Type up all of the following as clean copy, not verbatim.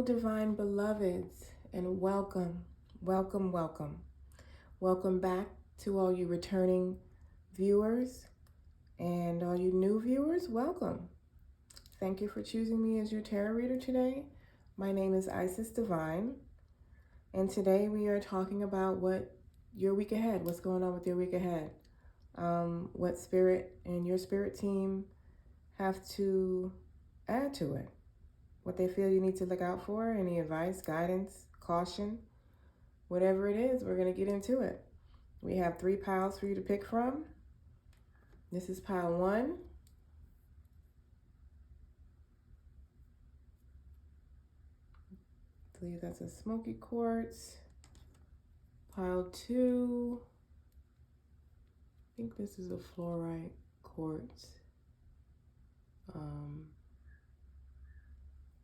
divine beloveds, and welcome, welcome, welcome. Welcome back to all you returning viewers and all you new viewers, welcome. Thank you for choosing me as your tarot reader today. My name is Isis Divine, and today we are talking about what your week ahead, what's going on with your week ahead, what spirit and your spirit team have to add to it, what they feel you need to look out for, any advice, guidance, caution, whatever it is, we're going to get into it. We have 3 piles for you to pick from. This is pile 1. I believe that's a smoky quartz. Pile 2. I think this is a fluorite quartz.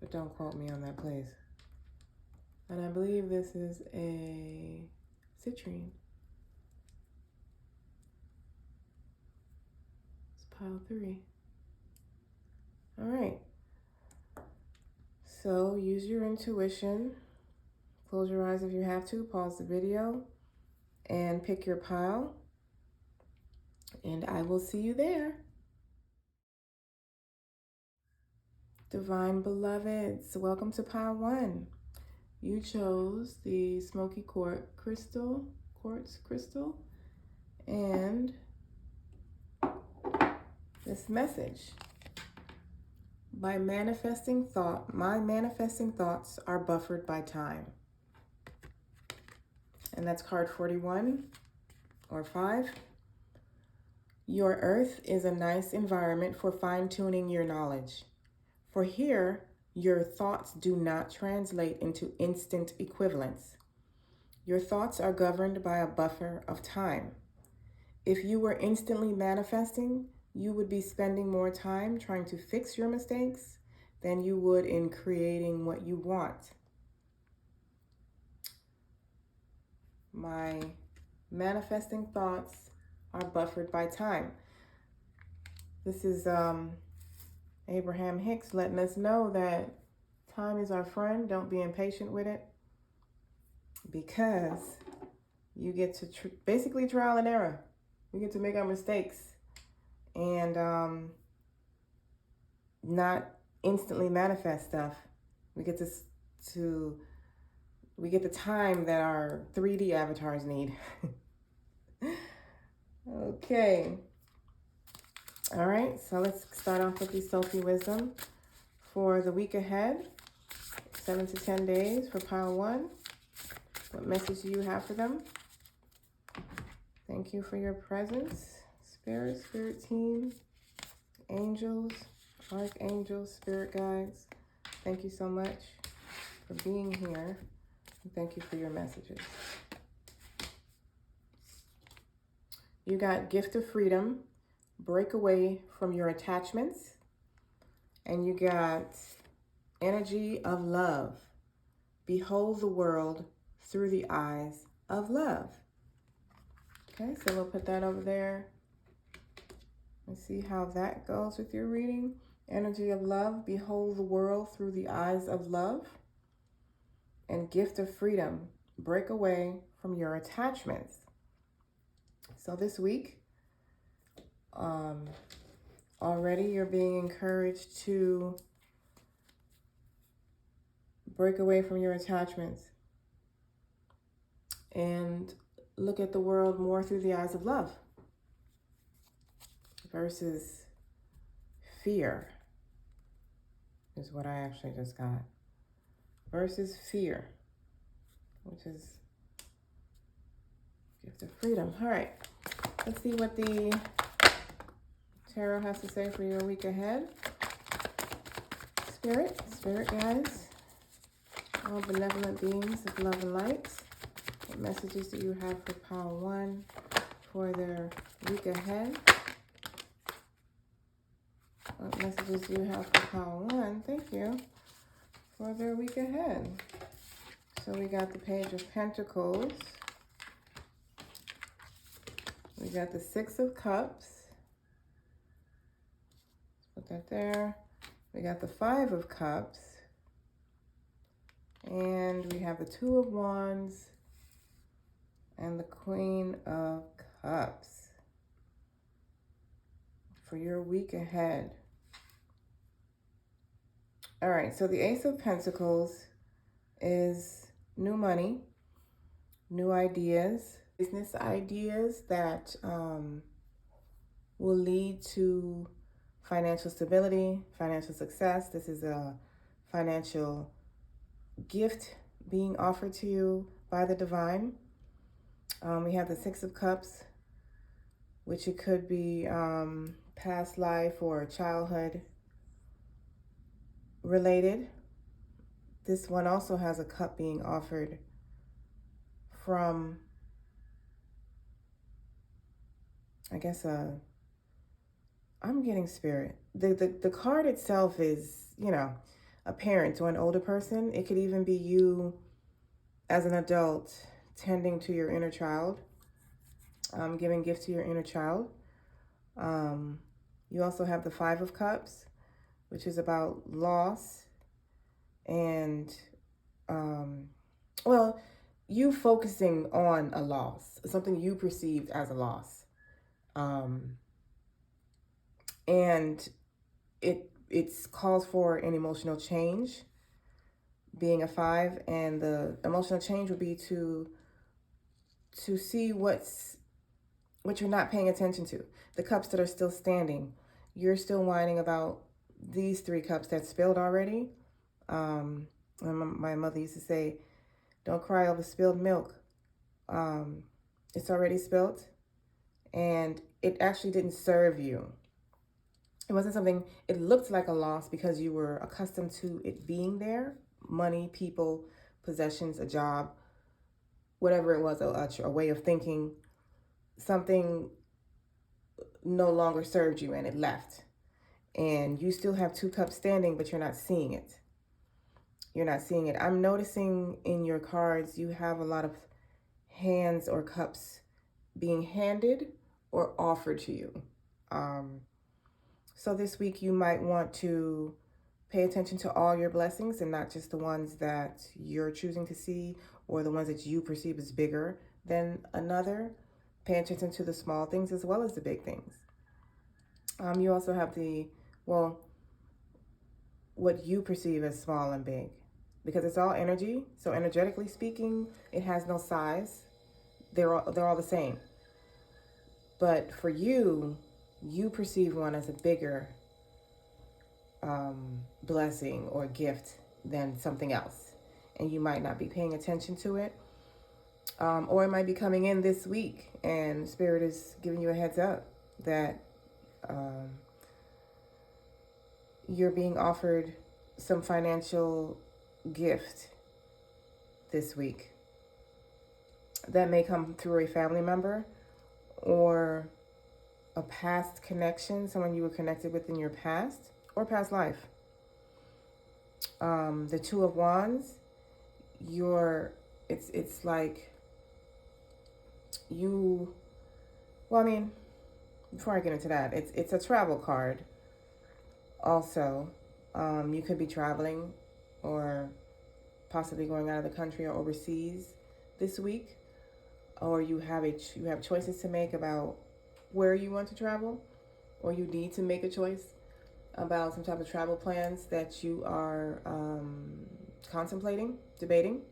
But don't quote me on that, please. And I believe this is a citrine. It's pile 3. All right. So use your intuition. Close your eyes if you have to. Pause the video and pick your pile. And I will see you there. Divine beloveds, welcome to pile 1. You chose the smoky quartz crystal, and this message. By manifesting thought, my manifesting thoughts are buffered by time. And that's card 41 or 5. Your earth is a nice environment for fine-tuning your knowledge. For here, your thoughts do not translate into instant equivalence. Your thoughts are governed by a buffer of time. If you were instantly manifesting, you would be spending more time trying to fix your mistakes than you would in creating what you want. My manifesting thoughts are buffered by time. This is Abraham Hicks letting us know that time is our friend. Don't be impatient with it, because you get to basically trial and error. We get to make our mistakes and not instantly manifest stuff. We get we get the time that our 3D avatars need. Okay. All right, so let's start off with the Sufi wisdom for the week ahead, 7 to 10 days for pile 1. What message do you have for them? Thank you for your presence, spirit team, angels, archangels, spirit guides. Thank you so much for being here, and thank you for your messages. You got gift of freedom. Break away from your attachments. And you got energy of love. Behold the world through the eyes of love. Okay, so we'll put that over there. Let's see how that goes with your reading. Energy of love. Behold the world through the eyes of love. And gift of freedom. Break away from your attachments. So this week, already you're being encouraged to break away from your attachments and look at the world more through the eyes of love versus fear, is what I actually just got. Versus fear, which is gift of freedom. All right, let's see what the tarot has to say for your week ahead. Spirit guides, all benevolent beings of love and light. What messages do you have for pile 1 for their week ahead? What messages do you have for pile 1? Thank you. For their week ahead. So we got the Page of Pentacles. We got the 6 of Cups. Put that there. We got the 5 of Cups. And we have the Two of Wands and the Queen of Cups for your week ahead. All right, so the Ace of Pentacles is new money, new ideas, business ideas that will lead to financial stability, financial success. This is a financial gift being offered to you by the divine. We have the Six of Cups, which it could be past life or childhood related. This one also has a cup being offered from, I guess, I'm getting spirit. The card itself is, a parent or an older person. It could even be you as an adult tending to your inner child, giving gifts to your inner child. You also have the Five of Cups, which is about loss and, you focusing on a loss, something you perceived as a loss. And it's calls for an emotional change, being a 5, and the emotional change would be to see what you're not paying attention to. The cups that are still standing, you're still whining about these 3 cups that spilled already. My mother used to say, don't cry over spilled milk. It's already spilled, and it actually didn't serve you. It wasn't something, it looked like a loss because you were accustomed to it being there. Money, people, possessions, a job, whatever it was, a way of thinking. Something no longer served you and it left. And you still have 2 cups standing, but you're not seeing it. You're not seeing it. I'm noticing in your cards, you have a lot of hands or cups being handed or offered to you. So this week you might want to pay attention to all your blessings and not just the ones that you're choosing to see or the ones that you perceive as bigger than another. Pay attention to the small things as well as the big things. You also have what you perceive as small and big, because it's all energy. So energetically speaking, it has no size. They're all the same. But for you, you perceive one as a bigger blessing or gift than something else. And you might not be paying attention to it. Or it might be coming in this week and Spirit is giving you a heads up that you're being offered some financial gift this week. That may come through a family member or a past connection, someone you were connected with in your past or past life. The Two of Wands, it's like you, before I get into that, it's a travel card also. You could be traveling or possibly going out of the country or overseas this week, or you have choices to make about where you want to travel, or you need to make a choice about some type of travel plans that you are contemplating, debating.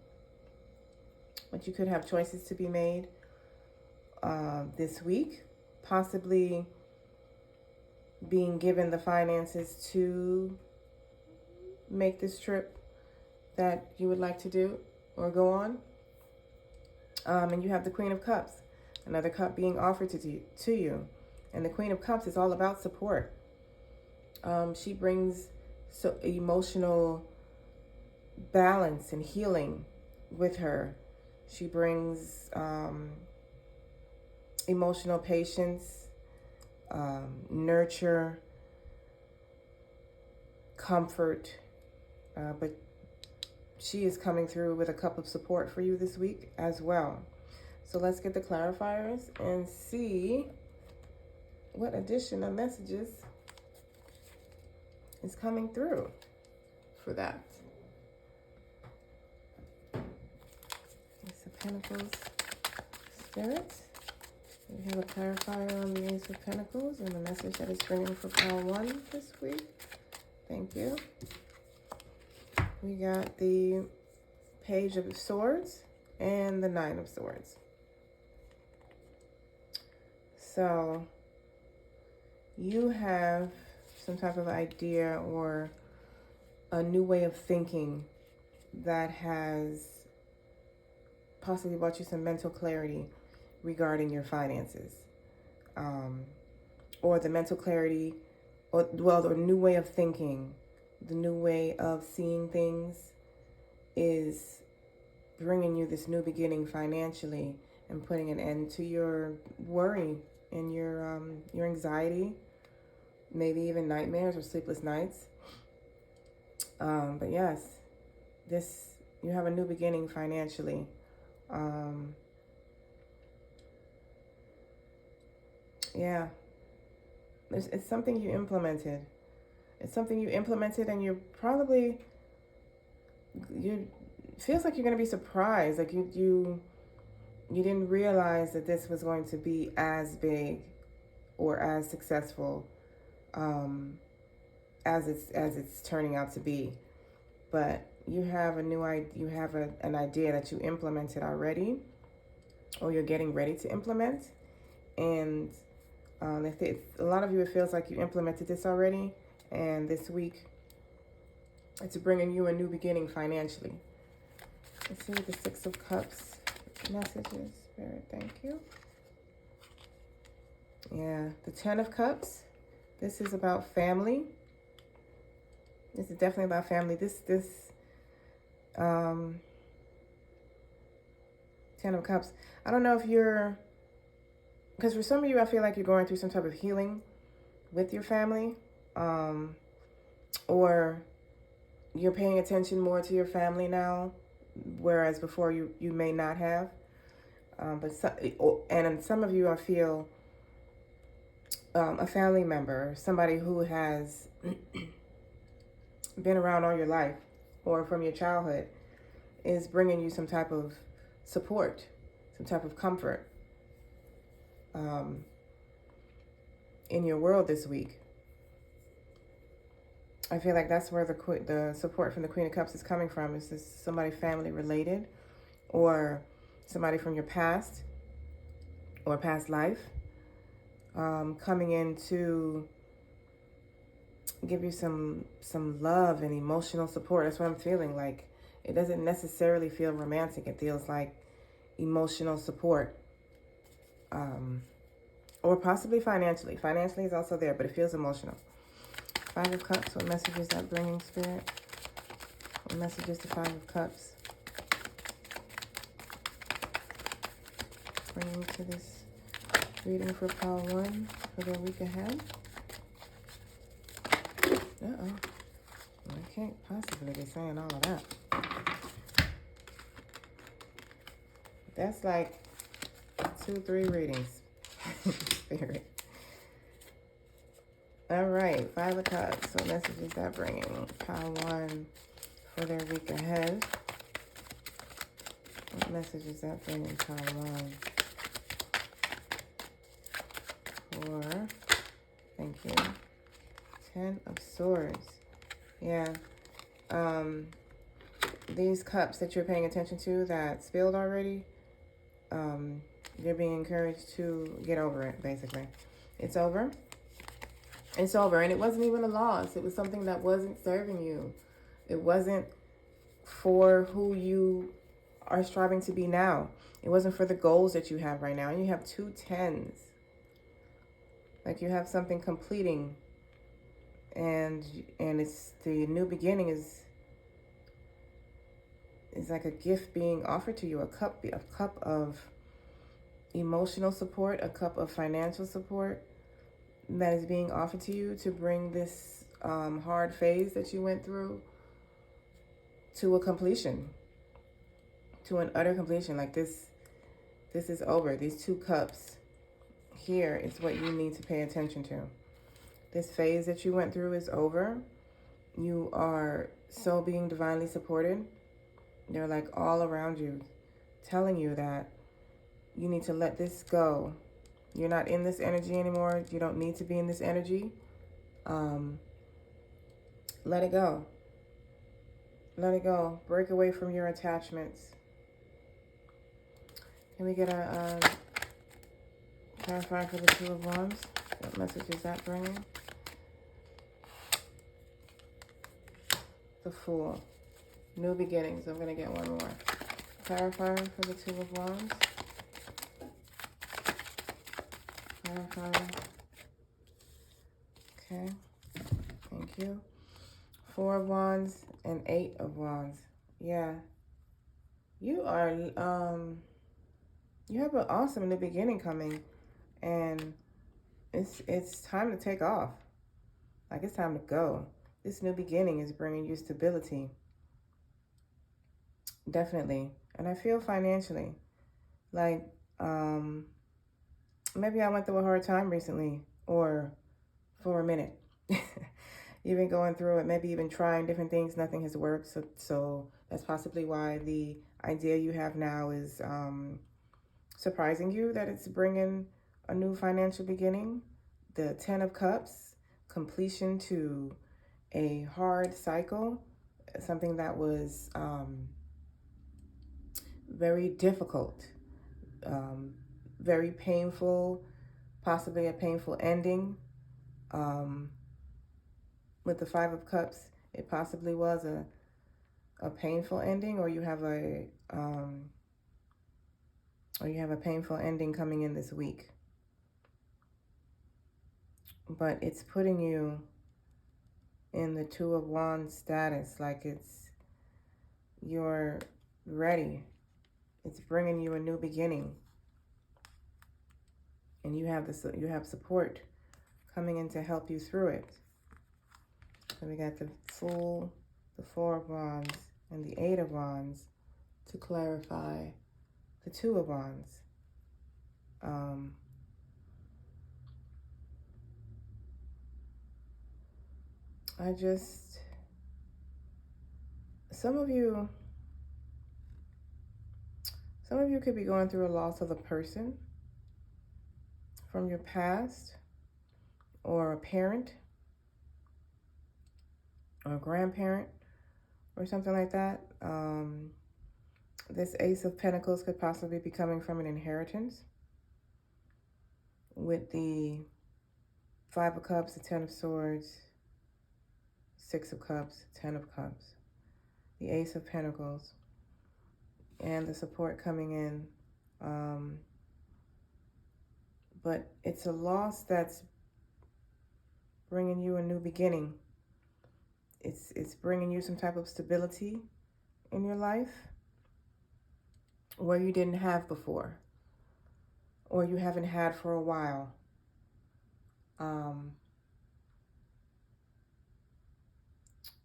But you could have choices to be made this week, possibly being given the finances to make this trip that you would like to do or go on. And you have the Queen of Cups, another cup being offered to you. And the Queen of Cups is all about support. She brings emotional balance and healing with her. She brings emotional patience, nurture, comfort, but she is coming through with a cup of support for you this week as well. So let's get the clarifiers and see what additional messages is coming through for that. Pentacles. Spirit, we have a clarifier on the Ace of Pentacles and the message that it's bringing for pile 1 this week. Thank you. We got the Page of Swords and the Nine of Swords. So you have some type of idea or a new way of thinking that has possibly brought you some mental clarity regarding your finances. Or the mental clarity, or the new way of thinking, the new way of seeing things is bringing you this new beginning financially and putting an end to your worry and your anxiety, maybe even nightmares or sleepless nights. But yes, you have a new beginning financially. Yeah, it's something you implemented. It's something you implemented, and you feels like you're going to be surprised. Like you didn't realize that this was going to be as big or as successful as it's turning out to be. But you have an idea that you implemented already, or you're getting ready to implement. And a lot of you, it feels like you implemented this already, and this week it's bringing you a new beginning financially. Let's see what the Six of Cups messages. Spirit, thank you. Yeah, the Ten of Cups. This is about family. This is definitely about family. This Ten of Cups. I don't know if because for some of you, I feel like you're going through some type of healing with your family, or you're paying attention more to your family now, whereas before you may not have. And some of you, I feel a family member, somebody who has been around all your life or from your childhood, is bringing you some type of support, some type of comfort in your world this week. I feel like that's where the support from the Queen of Cups is coming from. Is this somebody family related, or somebody from your past or past life coming in to give you some love and emotional support. That's what I'm feeling. Like, it doesn't necessarily feel romantic. It feels like emotional support. Or possibly financially. Financially is also there, but it feels emotional. Five of Cups, what message is that bringing, Spirit? What message is the Five of Cups bringing to this reading for pile 1 for their week ahead? Uh-oh. I can't possibly be saying all of that. That's like 2-3 readings. Spirit. All right, Five of Cups. What message is that bringing? Pile 1 for their week ahead. What message is that bringing? Pile 1 for, thank you, Ten of Swords. Yeah. These cups that you're paying attention to that spilled already, you're being encouraged to get over it, basically. It's over. It's over. And it wasn't even a loss. It was something that wasn't serving you. It wasn't for who you are striving to be now. It wasn't for the goals that you have right now. And you have 2 tens. Like you have something completing. And it's the new beginning is like a gift being offered to you. A cup of emotional support, a cup of financial support that is being offered to you to bring this hard phase that you went through to a completion, to an utter completion. Like this is over. These 2 cups here is what you need to pay attention to. This phase that you went through is over. You are so being divinely supported. They're like all around you. telling you that you need to let this go. You're not in this energy anymore. You don't need to be in this energy. Let it go. Let it go. Break away from your attachments. Can we get a clarifier for the Two of Wands? What message is that bringing? The Fool. New beginnings. I'm going to get one more. Clarifier for the Two of Wands. Clarifier. Okay. Thank you. Four of Wands and Eight of Wands. Yeah. You are, you have an awesome new beginning coming, and it's time to take off. Like, it's time to go. This new beginning is bringing you stability. Definitely. And I feel financially like, maybe I went through a hard time recently, or for a minute. You've been going through it, maybe even trying different things. Nothing has worked. So that's possibly why the idea you have now is surprising you, that it's bringing a new financial beginning. The Ten of Cups, completion to a hard cycle, something that was very difficult, very painful, possibly a painful ending. With the Five of Cups, it possibly was a painful ending, or you have a painful ending coming in this week. But it's putting you in the Two of Wands status, like you're ready. It's bringing you a new beginning, and you have support coming in to help you through it. So we got the Fool, the Four of Wands, and the Eight of Wands to clarify the Two of Wands. Some of you could be going through a loss of a person from your past, or a parent, or a grandparent, or something like that. This Ace of Pentacles could possibly be coming from an inheritance. With the Five of Cups, the Ten of Swords, Six of Cups, Ten of Cups, the Ace of Pentacles, and the support coming in. But it's a loss that's bringing you a new beginning. It's bringing you some type of stability in your life where you didn't have before, or you haven't had for a while.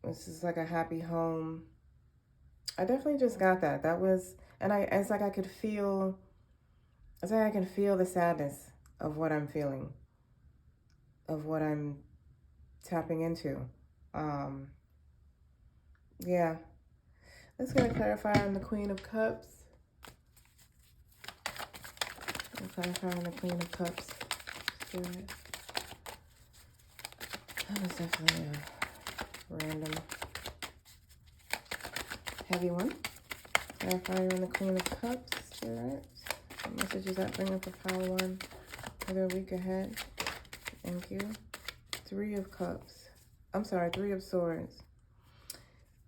This is like a happy home. I definitely just got that. That was, and it's like I can feel the sadness of what I'm feeling, of what I'm tapping into. Yeah. Let's get a clarifier on the Queen of Cups. A clarifier on the Queen of Cups. Spirit. That was definitely a random, heavy one. Clarifier on the Queen of Cups. Spirit. What messages that bring up for Power One for their week ahead? Thank you. Three of Cups. I'm sorry, Three of Swords.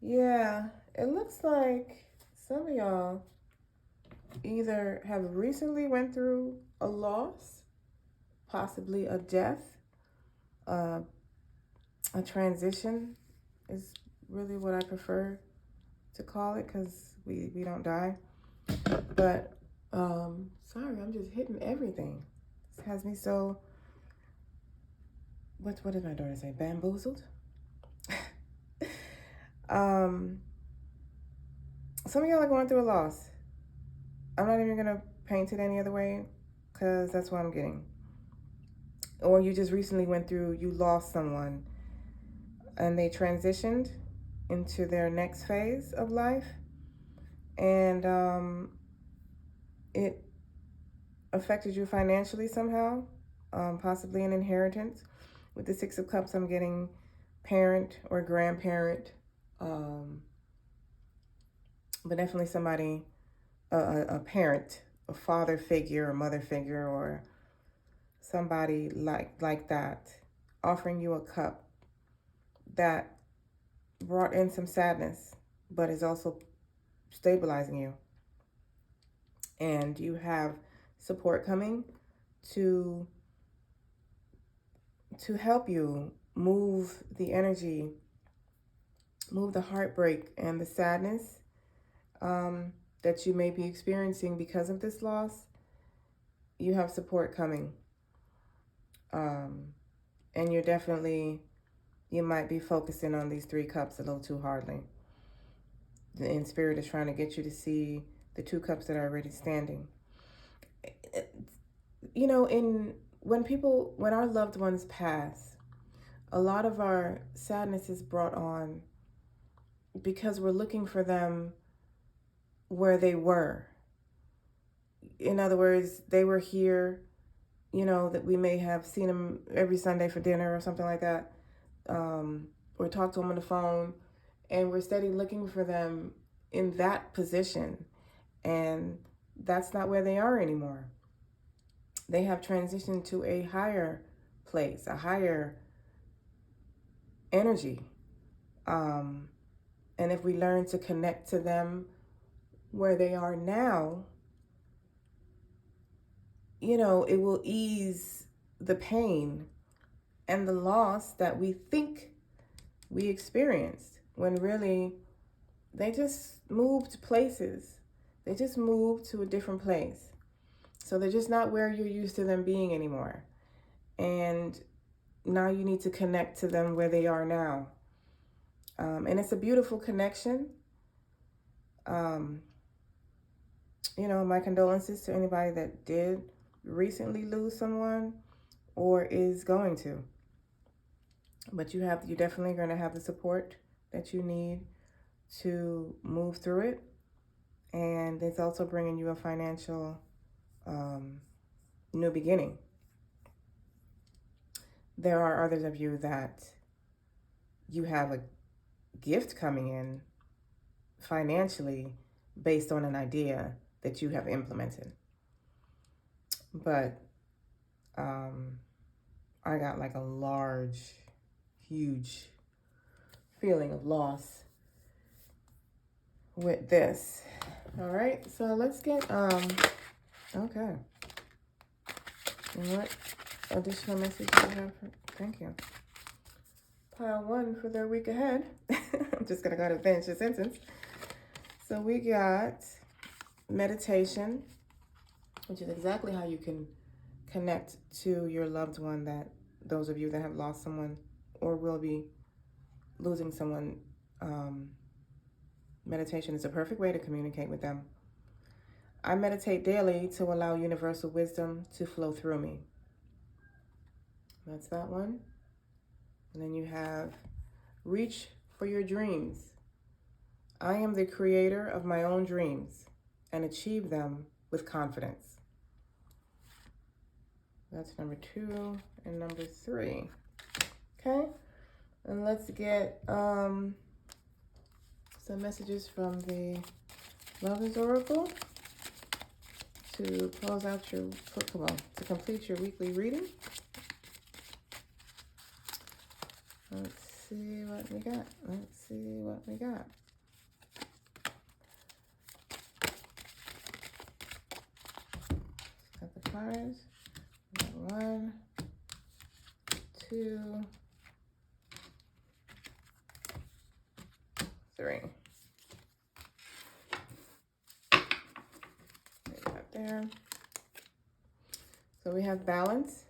Yeah, it looks like some of y'all either have recently went through a loss, possibly a death, a transition is really what I prefer to call it, because we don't die. But sorry, I'm just hitting everything. This has me so, what did my daughter say? Bamboozled? Some of y'all are going through a loss. I'm not even gonna paint it any other way, because that's what I'm getting. Or you just recently you lost someone and they transitioned into their next phase of life. And it affected you financially somehow, possibly an inheritance. With the Six of Cups, I'm getting parent or grandparent, but definitely somebody, a parent, a father figure, a mother figure, or somebody like that, offering you a cup that brought in some sadness, but is also stabilizing you. And you have support coming to help you move the energy, move the heartbreak and the sadness that you may be experiencing because of this loss. You have support coming. And you might be focusing on these 3 cups a little too hardly. The Spirit is trying to get you to see the 2 cups that are already standing. You know, when our loved ones pass, a lot of our sadness is brought on because we're looking for them where they were. In other words, they were here, you know, that we may have seen them every Sunday for dinner or something like that, or talked to them on the phone, and we're steady looking for them in that position, and that's not where they are anymore. They have transitioned to a higher place, a higher energy. And if we learn to connect to them where they are now, you know, it will ease the pain and the loss that we think we experienced, when really they just moved places. They just moved to a different place. So they're just not where you're used to them being anymore. And now you need to connect to them where they are now. And it's a beautiful connection. You know, my condolences to anybody that did recently lose someone or is going to. But you definitely going to have the support that you need to move through it. And it's also bringing you a financial new beginning. There are others of you that you have a gift coming in financially based on an idea that you have implemented. But I got like a large, huge feeling of loss with this. All right, so let's get, okay. And what additional message do you have? Thank you. Pile 1 for their week ahead. I'm just going to go to finish the sentence. So we got meditation, which is exactly how you can connect to your loved one, that those of you that have lost someone or will be losing someone, meditation is a perfect way to communicate with them. I meditate daily to allow universal wisdom to flow through me. That's that one. And then you have reach for your dreams. I am the creator of my own dreams and achieve them with confidence. That's number 2 and number 3. Okay, and let's get some messages from the Lover's Oracle to close out to complete your weekly reading. Let's see what we got. Got the cards. 1, 2, 3. There. So we have balance.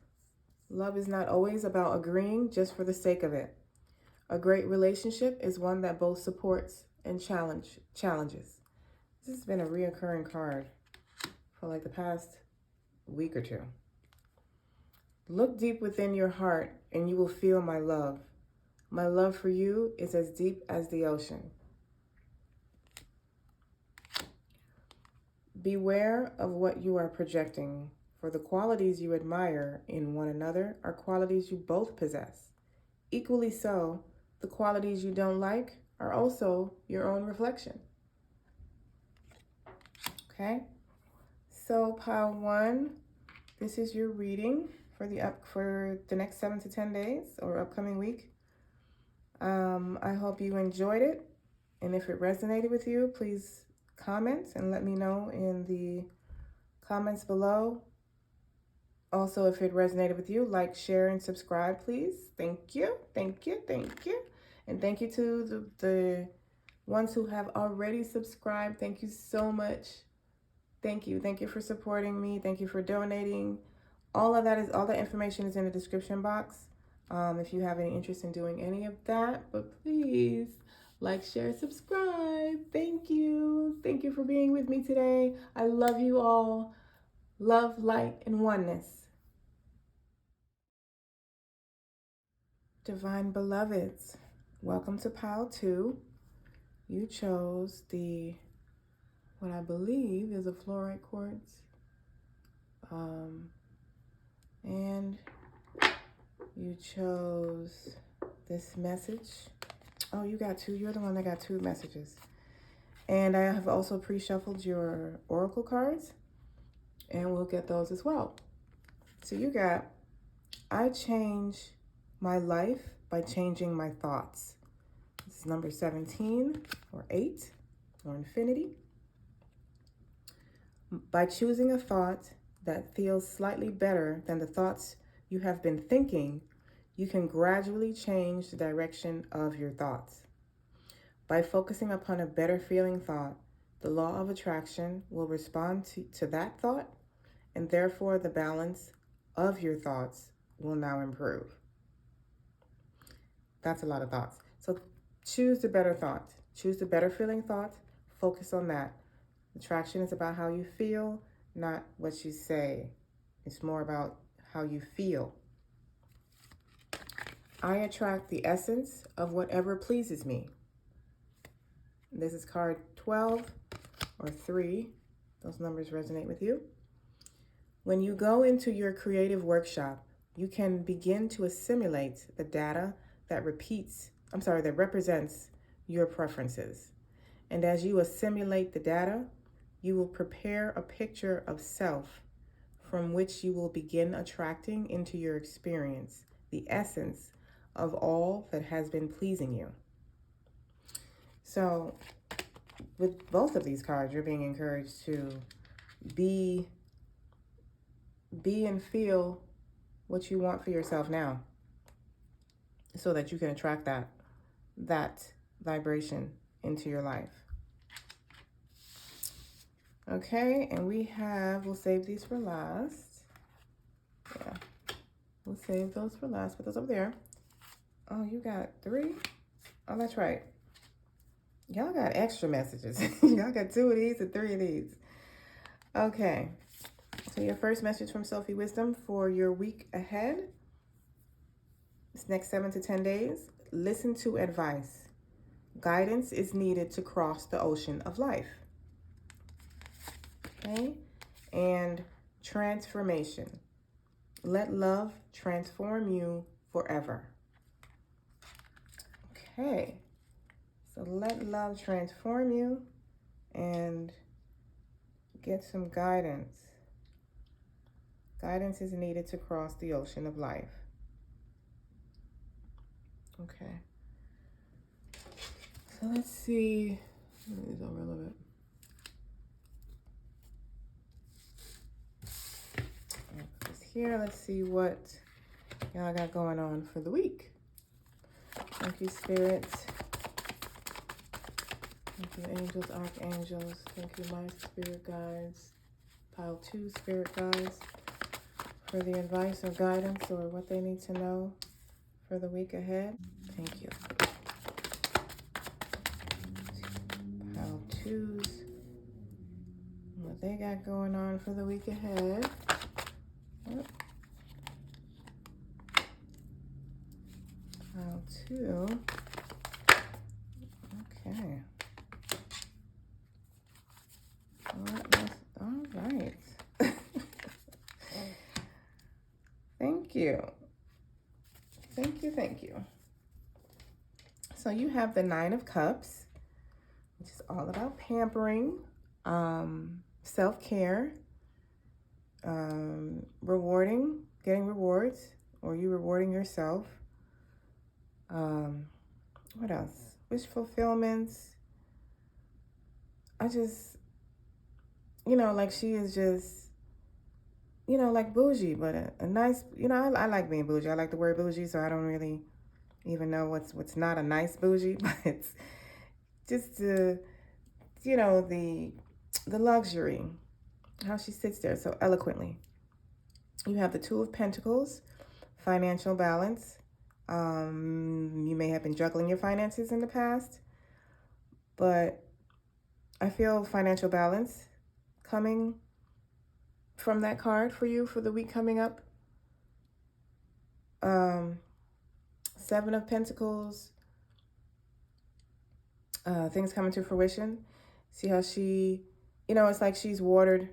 Love is not always about agreeing just for the sake of it. A great relationship is one that both supports and challenges. This has been a reoccurring card for like the past week or 2. Look deep within your heart and you will feel my love. My love for you is as deep as the ocean. Beware of what you are projecting, for the qualities you admire in one another are qualities you both possess. Equally so, the qualities you don't like are also your own reflection. Okay? So pile 1, this is your reading for the next 7 to 10 days or upcoming week. I hope you enjoyed it, and if it resonated with you, please comment and let me know in the comments below. Also, if it resonated with you, like, share, and subscribe, please. Thank you, thank you, thank you. And thank you to the ones who have already subscribed. Thank you so much. Thank you. Thank you for supporting me. Thank you for donating. All the information is in the description box. If you have any interest in doing any of that, but please like, share, subscribe. Thank you. Thank you for being with me today. I love you all. Love, light, and oneness. Divine beloveds, welcome to pile 2. You chose what I believe is a fluorite quartz. And you chose this message. Oh, you got 2. You're the one that got 2 messages. And I have also pre-shuffled your oracle cards, and we'll get those as well. So you got, I change my life by changing my thoughts. This is number 17 or 8 or infinity. By choosing a thought that feels slightly better than the thoughts you have been thinking, you can gradually change the direction of your thoughts. By focusing upon a better feeling thought, the law of attraction will respond to that thought, and therefore the balance of your thoughts will now improve. That's a lot of thoughts. So choose the better thought. Choose the better feeling thought. Focus on that. Attraction is about how you feel, not what you say. It's more about how you feel. I attract the essence of whatever pleases me. This is card 12 or 3. Those numbers resonate with you. When you go into your creative workshop, you can begin to assimilate the data that represents your preferences. And as you assimilate the data, you will prepare a picture of self from which you will begin attracting into your experience the essence of all that has been pleasing you. So with both of these cards, you're being encouraged to be and feel what you want for yourself now, so that you can attract that vibration into your life. Okay, and we'll save these for last. Yeah, we'll save those for last. Put those over there. Oh, you got 3? Oh, that's right. Y'all got extra messages. Y'all got 2 of these and 3 of these. Okay, so your first message from Sophie Wisdom for your week ahead. This next 7 to 10 days. Listen to advice. Guidance is needed to cross the ocean of life. Okay, and transformation. Let love transform you forever. Okay, so let love transform you and get some guidance. Guidance is needed to cross the ocean of life. Okay, so let's see. Move these over a little bit. Here, let's see what y'all got going on for the week. Thank you, spirits. Thank you, angels, archangels. Thank you, my spirit guides. Pile 2, spirit guides, for the advice or guidance or what they need to know for the week ahead. Thank you. Pile 2s, what they got going on for the week ahead. Yep. Pile 2. Okay. you. Thank you, thank you. So you have the Nine of Cups, which is all about pampering, self-care, rewarding, getting rewards, or you rewarding yourself. What else? Wish fulfillments. I just, like she is just, like bougie, but a nice, I like being bougie. I like the word bougie, so I don't really even know what's not a nice bougie, but it's just the luxury, how she sits there so eloquently. You have the Two of Pentacles, financial balance. You may have been juggling your finances in the past, but I feel financial balance coming from that card for you for the week coming up. Seven of Pentacles, things coming to fruition. See how she, it's like she's watered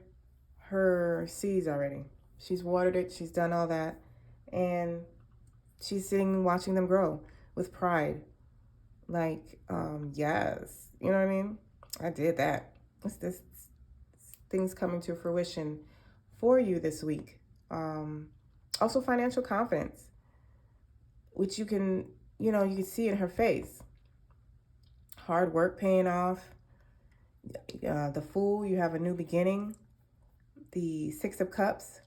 her seeds already. She's watered it. She's done all that. And she's sitting watching them grow with pride. Like, yes. You know what I mean? I did that. It's this things coming to fruition for you this week. Also financial confidence, which you can see in her face. Hard work paying off. The Fool, you have a new beginning. The Six of Cups.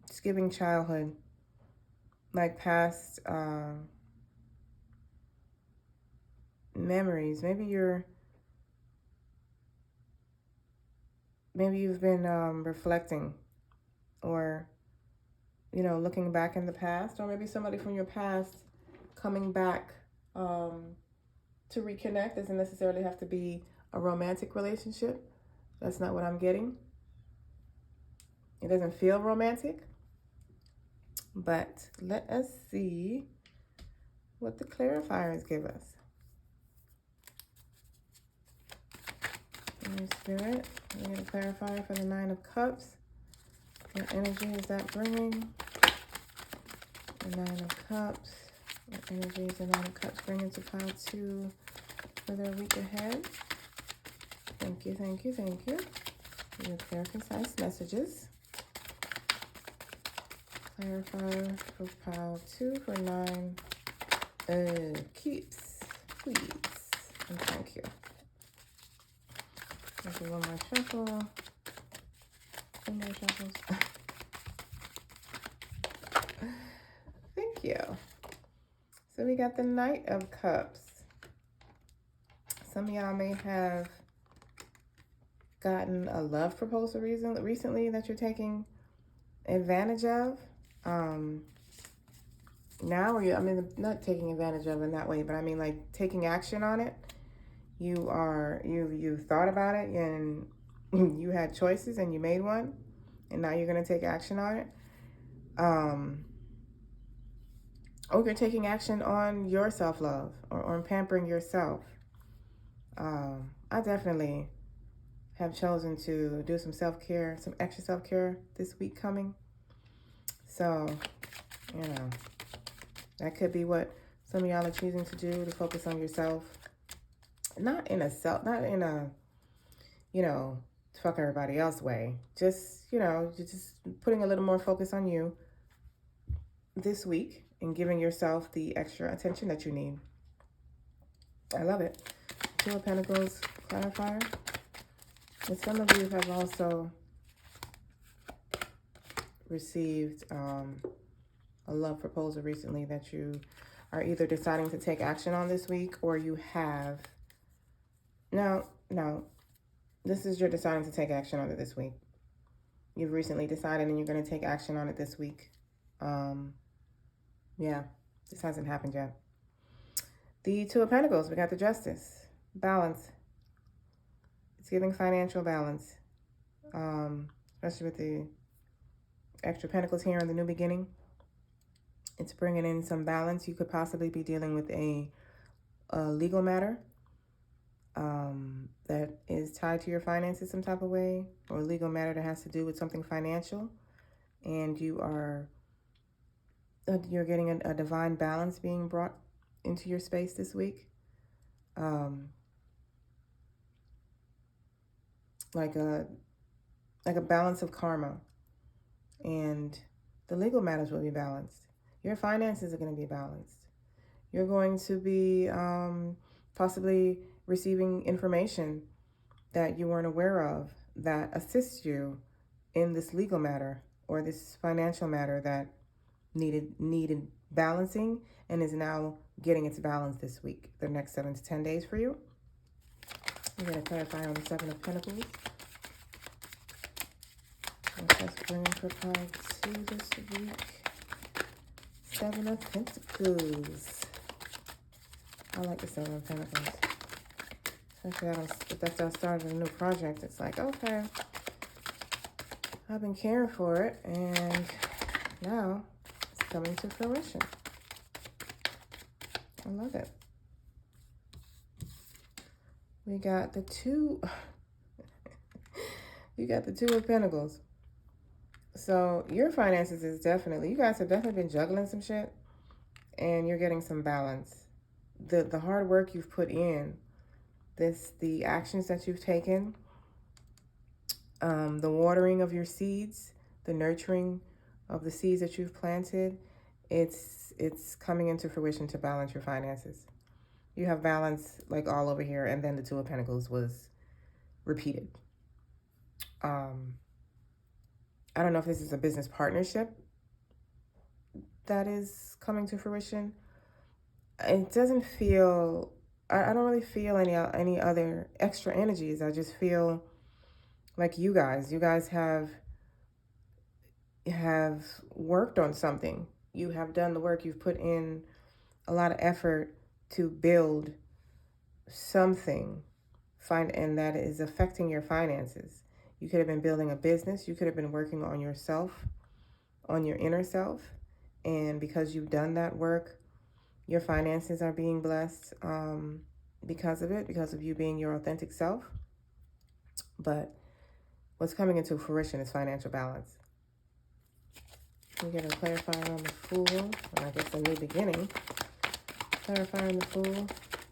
Just giving childhood, like past memories. Maybe you've been reflecting, or looking back in the past, or maybe somebody from your past coming back to reconnect. Doesn't necessarily have to be a romantic relationship. That's not what I'm getting. It doesn't feel romantic. But let us see what the clarifiers give us. Spirit, we need a clarifier for the Nine of Cups. What energy is that bringing? The Nine of Cups. What energy is the Nine of Cups bringing to pile 2 for their week ahead? Thank you, thank you, thank you. Your clear, concise messages. Clarifier for pile 2 for 9 keeps, please, and thank you. I'll do one more shuffle. 2 more shuffles. Thank you. So we got the Knight of Cups. Some of y'all may have gotten a love proposal recently that you're taking advantage of. Now, or not taking advantage of in that way, but I mean like taking action on it. You thought about it and you had choices and you made one, and now you're going to take action on it. Or you're taking action on your self-love or on pampering yourself. I definitely have chosen to do some self-care, some extra self-care this week coming. So, that could be what some of y'all are choosing to do, to focus on yourself. Not in a fuck everybody else way. Just, just putting a little more focus on you this week and giving yourself the extra attention that you need. I love it. Two of Pentacles clarifier. And some of you have also received a love proposal recently that you are either deciding to take action on this week, or you have. No, this is you're deciding to take action on it this week. You've recently decided and you're going to take action on it this week. Yeah, this hasn't happened yet. The Two of Pentacles, we got the Justice. Balance. It's giving financial balance. Especially with the extra pentacles here in the new beginning. It's bringing in some balance. You could possibly be dealing with a legal matter. that is tied to your finances some type of way, or a legal matter that has to do with something financial, and you're getting a divine balance being brought into your space this week. Like a balance of karma, and the legal matters will be balanced. Your finances are going to be balanced. You're going to be possibly receiving information that you weren't aware of that assists you in this legal matter or this financial matter that needed balancing and is now getting its balance this week, the next 7 to 10 days for you. I'm going to clarify on the 7 of Pentacles. What's bringing for card 2 this week? 7 of Pentacles. I like the 7 of Pentacles. Especially after I started a new project. It's like, okay, I've been caring for it, and now it's coming to fruition. I love it. We got the 2. You got the 2 of Pentacles. So your finances is definitely, you guys have definitely been juggling some shit, and you're getting some balance. The hard work you've put in, the actions that you've taken, the watering of your seeds, the nurturing of the seeds that you've planted, it's coming into fruition to balance your finances. You have balance like all over here, and then the 2 of Pentacles was repeated. I don't know if this is a business partnership that is coming to fruition. It doesn't feel, I don't really feel any other extra energies. I just feel like you guys have worked on something. You have done the work. You've put in a lot of effort to build something, and that is affecting your finances. You could have been building a business. You could have been working on yourself, on your inner self. And because you've done that work, your finances are being blessed because of it, because of you being your authentic self. But what's coming into fruition is financial balance. We get a clarifier on the Fool, or I guess a new beginning. Clarifier on the Fool.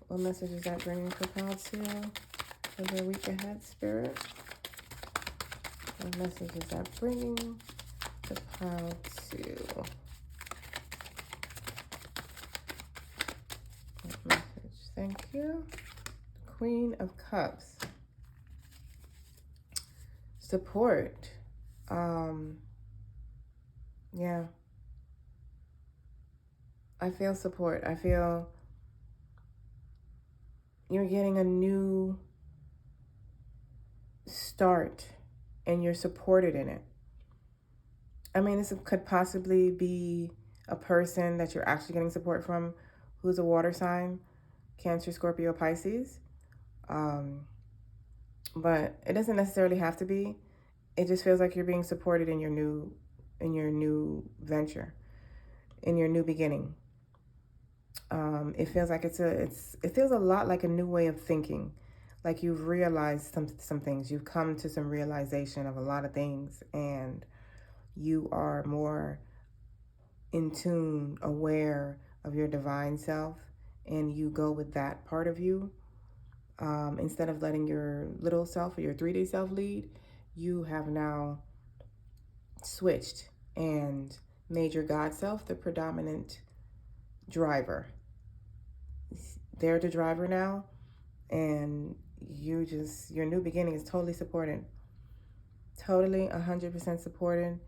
What message is that bringing for pile 2 for their week ahead, Spirit? What message is that bringing to pile 2? What message? Thank you. Queen of Cups. Support. Yeah. I feel support. I feel you're getting a new start and you're supported in it. I mean, this could possibly be a person that you're actually getting support from who's a water sign, Cancer, Scorpio, Pisces. But it doesn't necessarily have to be. It just feels like you're being supported in your new venture, in your new beginning. It feels like it feels a lot like a new way of thinking. Like you've realized some things. You've come to some realization of a lot of things, and you are more in tune, aware of your divine self, and you go with that part of you. Instead of letting your little self or your 3D self lead, you have now switched and made your God self the predominant driver. They're the driver now, and your new beginning is totally supported. Totally 100% supported.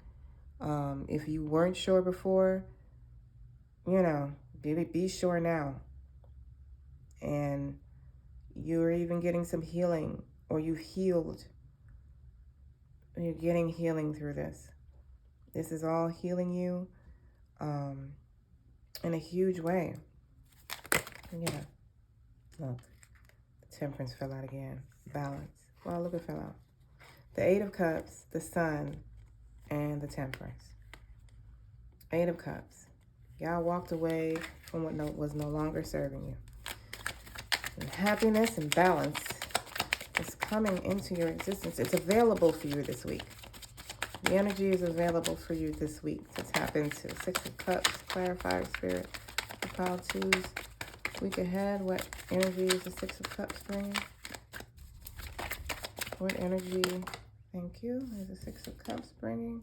If you weren't sure before, be sure now. And you're even getting some healing, or you've healed. You're getting healing through this. This is all healing you in a huge way. Yeah. Look, the Temperance fell out again. Balance. Well, look, it fell out. The 8 of Cups, the Sun, and the Temperance. 8 of Cups. Y'all walked away from what was no longer serving you. And happiness and balance is coming into your existence. It's available for you this week. The energy is available for you this week to tap into. Six of Cups, clarifier spirit, the pile twos. Week ahead, what energy is the Six of Cups bringing? What energy, thank you, is the Six of Cups bringing?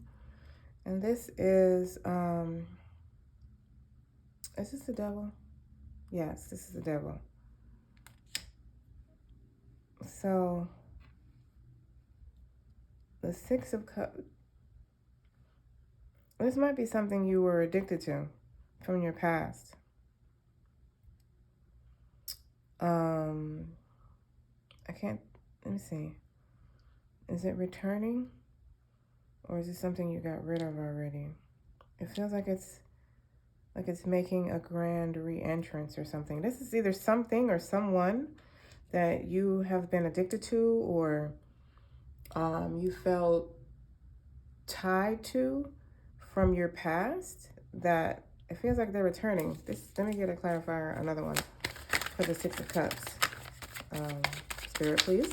And this is this the devil? Yes, this is the devil. So, the Six of Cups, this might be something you were addicted to from your past. I can't, let me see. Is it returning? Or is it something you got rid of already? It feels like it's making a grand re-entrance or something. This is either something or someone that you have been addicted to, or you felt tied to from your past, that it feels like they're returning. Let me get a clarifier, another one for the Six of Cups. Spirit, please.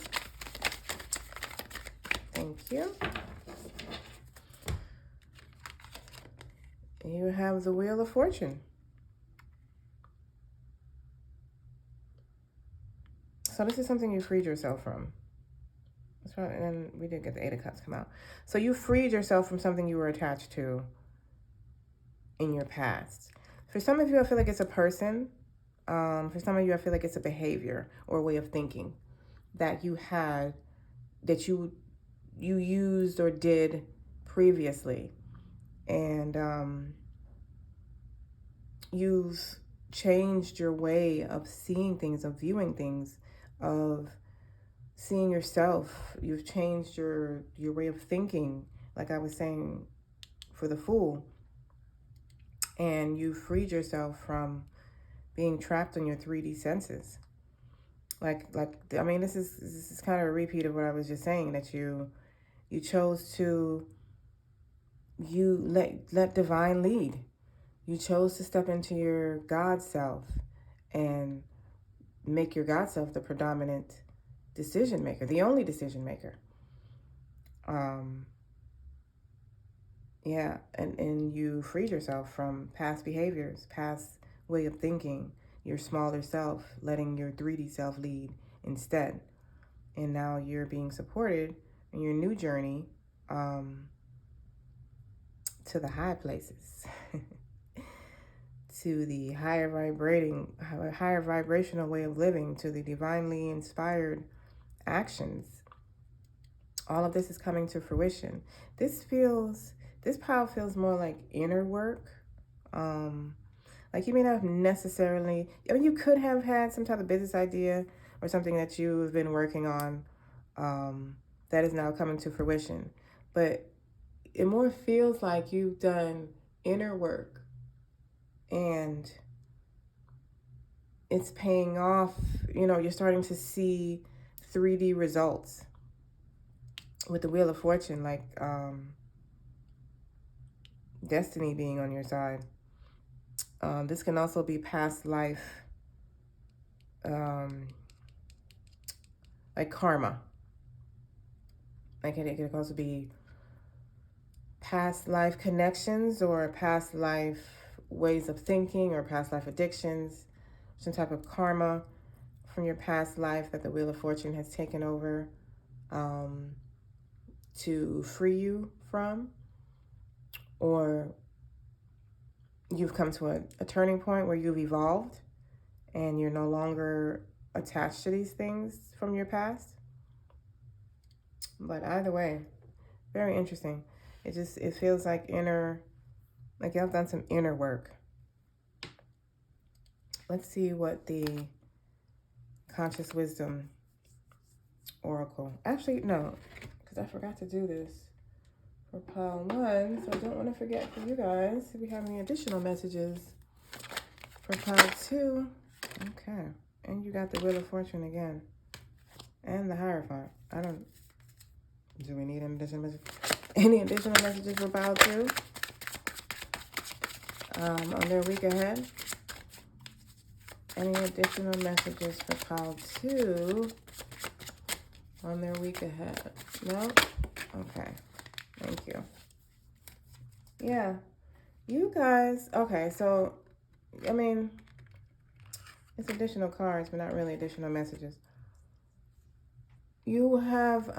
Thank you. You have the Wheel of Fortune. So this is something you freed yourself from. That's right, and we did get the Eight of Cups come out. So you freed yourself from something you were attached to in your past. For some of you, I feel like it's a person. For some of you, I feel like it's a behavior or a way of thinking that you had, that you used or did previously. And you've changed your way of seeing things, of viewing things, of seeing yourself. You've changed your way of thinking, like I was saying for the Fool. And you freed yourself from being trapped on your 3D senses. Like I mean, this is kind of a repeat of what I was just saying, that you chose to let divine lead. You chose to step into your God self and make your God self the predominant decision maker, the only decision maker. Yeah, and you freed yourself from past behaviors, past way of thinking, your smaller self, letting your 3D self lead instead. And now you're being supported in your new journey to the high places, to the higher vibrational way of living, to the divinely inspired actions. All of this is coming to fruition. This pile feels more like inner work. Like you may not necessarily, I mean, you could have had some type of business idea or something that you've been working on that is now coming to fruition. But it more feels like you've done inner work and it's paying off. You know, you're starting to see 3D results with the Wheel of Fortune, like destiny being on your side. This can also be past life, like karma. Like it could also be past life connections or past life ways of thinking or past life addictions, some type of karma from your past life that the Wheel of Fortune has taken over to free you from. Or you've come to a turning point where you've evolved and you're no longer attached to these things from your past. But either way, very interesting. It feels like like y'all done some inner work. Let's see what the Conscious Wisdom Oracle. Actually, no, because I forgot to do this for pile 1, so I don't want to forget for you guys if we have any additional messages for pile 2. Okay, and you got the Wheel of Fortune again, and the Hierophant. Do we need any additional messages for pile 2 on their week ahead? Any additional messages for pile 2 on their week ahead? No? Okay. Thank you. Yeah. You guys, okay, so, I mean, it's additional cards, but not really additional messages. You have,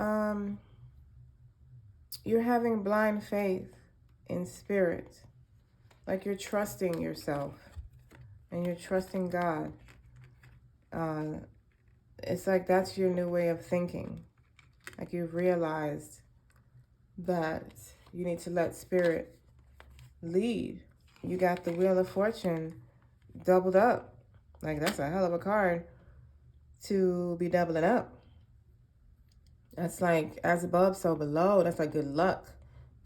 you're having blind faith in spirit. Like you're trusting yourself and you're trusting God. It's like that's your new way of thinking. Like you've realized that you need to let spirit lead. You got the Wheel of Fortune doubled up. Like that's a hell of a card to be doubling up. That's like as above, so below. That's like good luck,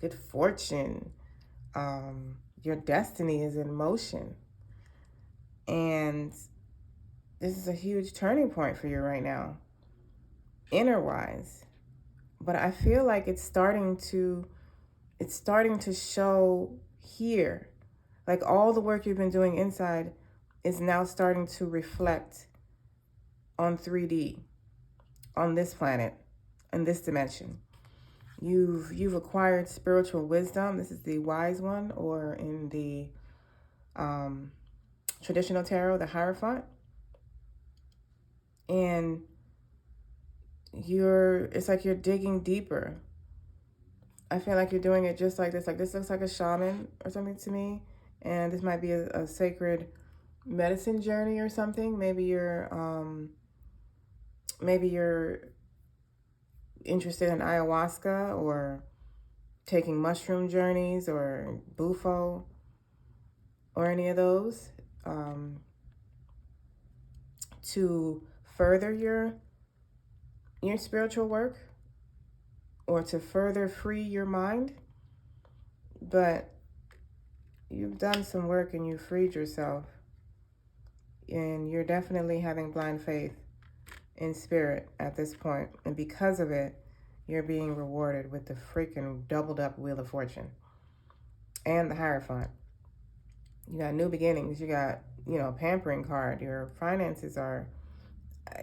good fortune. Your destiny is in motion. And this is a huge turning point for you right now, inner-wise. But I feel like it's starting to show here. Like all the work you've been doing inside is now starting to reflect on 3D, on this planet, in this dimension. You've acquired spiritual wisdom. This is the wise one, or in the traditional tarot, the Hierophant. And it's like you're digging deeper. I feel like you're doing it just like this. Like this looks like a shaman or something to me. And this might be a sacred medicine journey or something. Maybe you're interested in ayahuasca or taking mushroom journeys or bufo or any of those to further your spiritual work or to further free your mind. But you've done some work and you freed yourself, and you're definitely having blind faith in spirit at this point. And because of it, you're being rewarded with the freaking doubled up Wheel of Fortune and the Hierophant. You got new beginnings. You got, pampering card. Your finances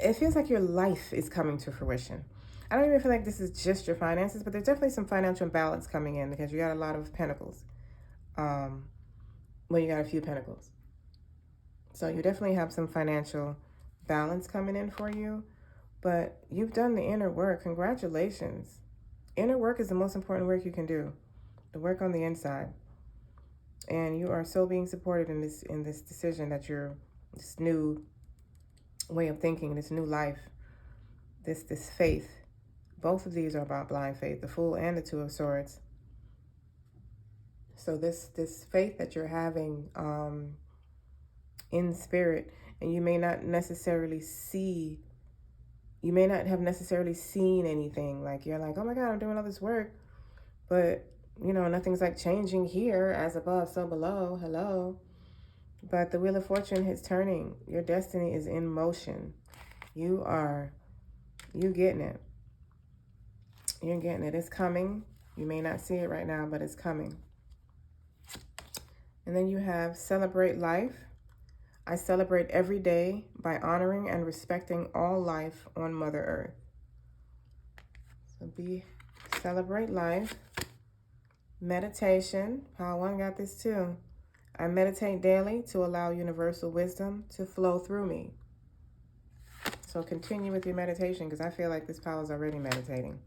it feels like your life is coming to fruition. I don't even feel like this is just your finances, but there's definitely some financial balance coming in because you got a lot of pentacles. You got a few pentacles. So you definitely have some financial balance coming in for you, but you've done the inner work. Congratulations. Inner work is the most important work you can do. The work on the inside. And you are so being supported in this decision that this new way of thinking, this new life, this faith. Both of these are about blind faith, the Fool and the Two of Swords. So this faith that you're having in spirit, and you may not have necessarily seen anything. Like you're like, oh my God, I'm doing all this work, but nothing's like changing here, as above, so below. Hello. But the Wheel of Fortune is turning. Your destiny is in motion. You getting it. You're getting it. It's coming. You may not see it right now, but it's coming. And then you have Celebrate Life. I celebrate every day by honoring and respecting all life on Mother Earth. So celebrate life. Meditation. Pile 1 got this too. I meditate daily to allow universal wisdom to flow through me. So continue with your meditation, because I feel like this pile is already meditating.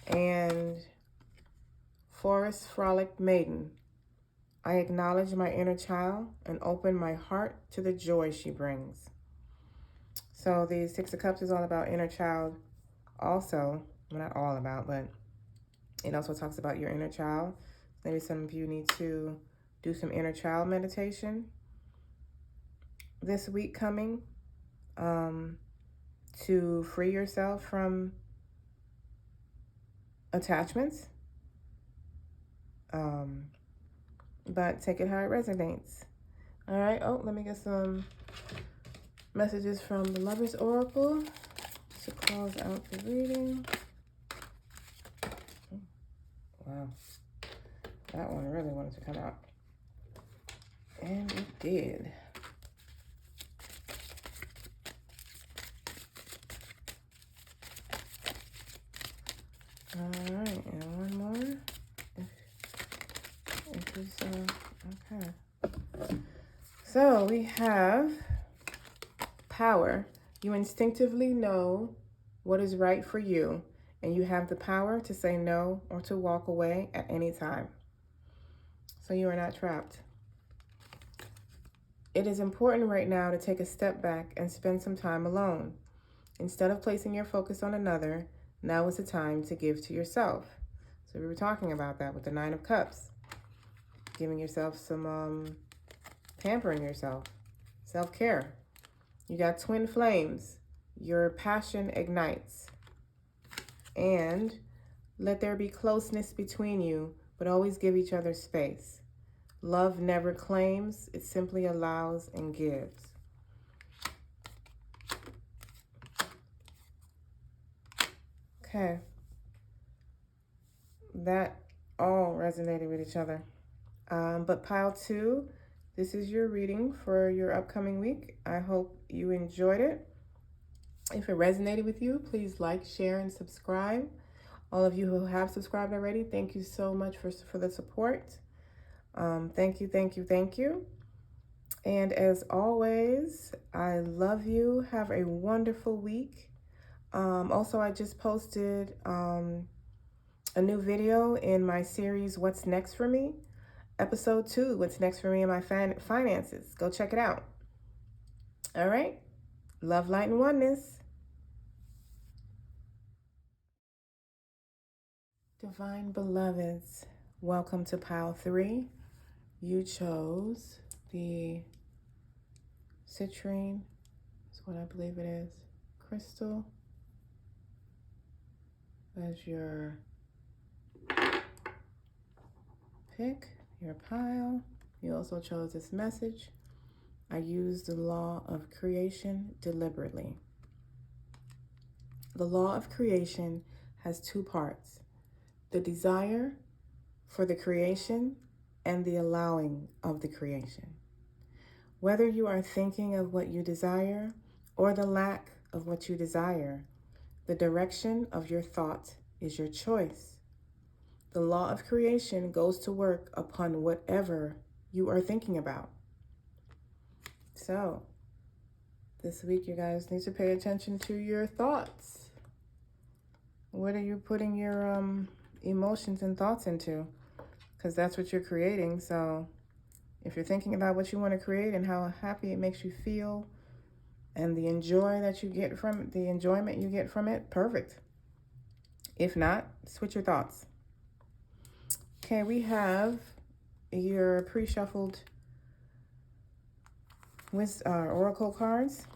And Forest Frolic Maiden. I acknowledge my inner child and open my heart to the joy she brings. So the Six of Cups is all about inner child also. Well, not all about, but it also talks about your inner child. Maybe some of you need to do some inner child meditation this week coming to free yourself from attachments. But take it how it resonates. All right. Oh, let me get some messages from the Lover's Oracle to close out the reading. Wow. That one really wanted to come out. And it did. So we have power. You instinctively know what is right for you, and you have the power to say no or to walk away at any time. So you are not trapped. It is important right now to take a step back and spend some time alone. Instead of placing your focus on another, now is the time to give to yourself. So we were talking about that with the 9 of Cups. Giving yourself some pampering yourself, self-care. You got twin flames. Your passion ignites. And let there be closeness between you, but always give each other space. Love never claims, it simply allows and gives. Okay. That all resonated with each other. But pile 2, this is your reading for your upcoming week. I hope you enjoyed it. If it resonated with you, please like, share, and subscribe. All of you who have subscribed already, thank you so much for the support. Thank you, thank you, thank you. And as always, I love you. Have a wonderful week. Also, I just posted a new video in my series, What's Next for Me? Episode 2, What's Next for Me in My Finances. Go check it out. All right. Love, light, and oneness. Divine beloveds, welcome to pile 3. You chose the citrine, that's what I believe it is, crystal as your pick, your pile. You also chose this message. I use the law of creation deliberately. The law of creation has 2 parts: the desire for the creation and the allowing of the creation. Whether you are thinking of what you desire or the lack of what you desire, the direction of your thought is your choice. The law of creation goes to work upon whatever you are thinking about. So, this week you guys need to pay attention to your thoughts. What are you putting your emotions and thoughts into? Because that's what you're creating. So if you're thinking about what you want to create and how happy it makes you feel and the enjoyment you get from it, perfect. If not, switch your thoughts. Okay, we have your pre-shuffled oracle cards.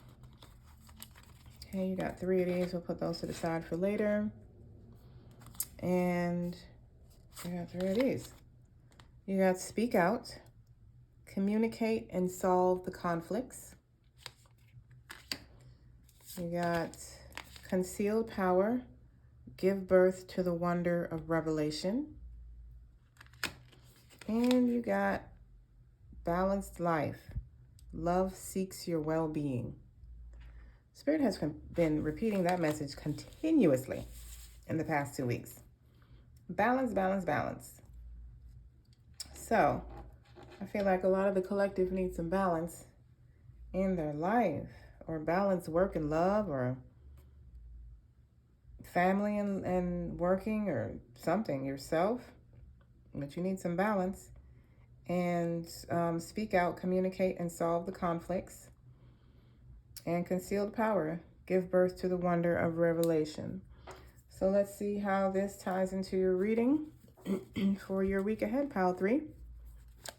Okay, you got 3 of these. We'll put those to the side for later. And you got 3 of these. You got speak out, communicate and solve the conflicts. You got concealed power, give birth to the wonder of revelation. And you got balanced life, love seeks your well-being. Spirit has been repeating that message continuously in the past 2 weeks. Balance, balance, balance. So, I feel like a lot of the collective needs some balance in their life, or balance work and love, or family and working, or something, yourself. But you need some balance. And speak out, communicate, and solve the conflicts. And concealed power, give birth to the wonder of revelation. So let's see how this ties into your reading for your week ahead, pile 3.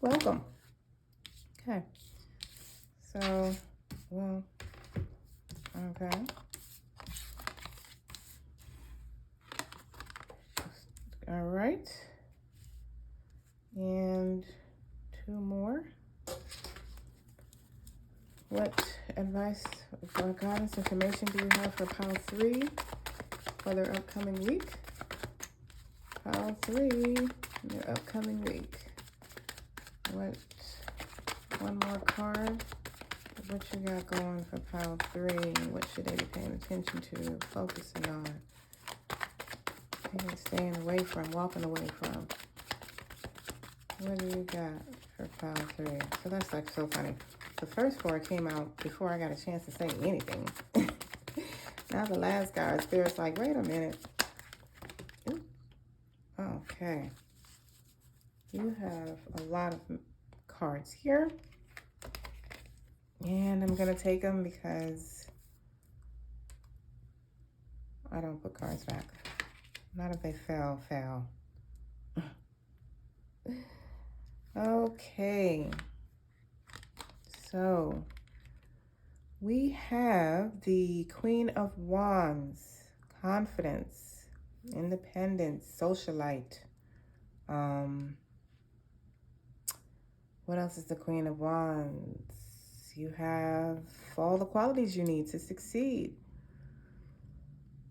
Welcome. Okay. So, well, okay. All right. And 2 more. What advice or guidance information do you have for pile 3 for their upcoming week? Pile 3, their upcoming week. What? One more card. What you got going for pile 3? What should they be paying attention to, focusing on? Maybe staying away from, walking away from. What do you got for pile 3. So that's like so funny. The first 4 came out before I got a chance to say anything. Now the last card, Spirit's like, wait a minute. Ooh. Okay. You have a lot of cards here. And I'm going to take them because I don't put cards back. Not if they fell. Okay. So we have the Queen of Wands, confidence, independence, socialite. What else is the Queen of Wands? You have all the qualities you need to succeed.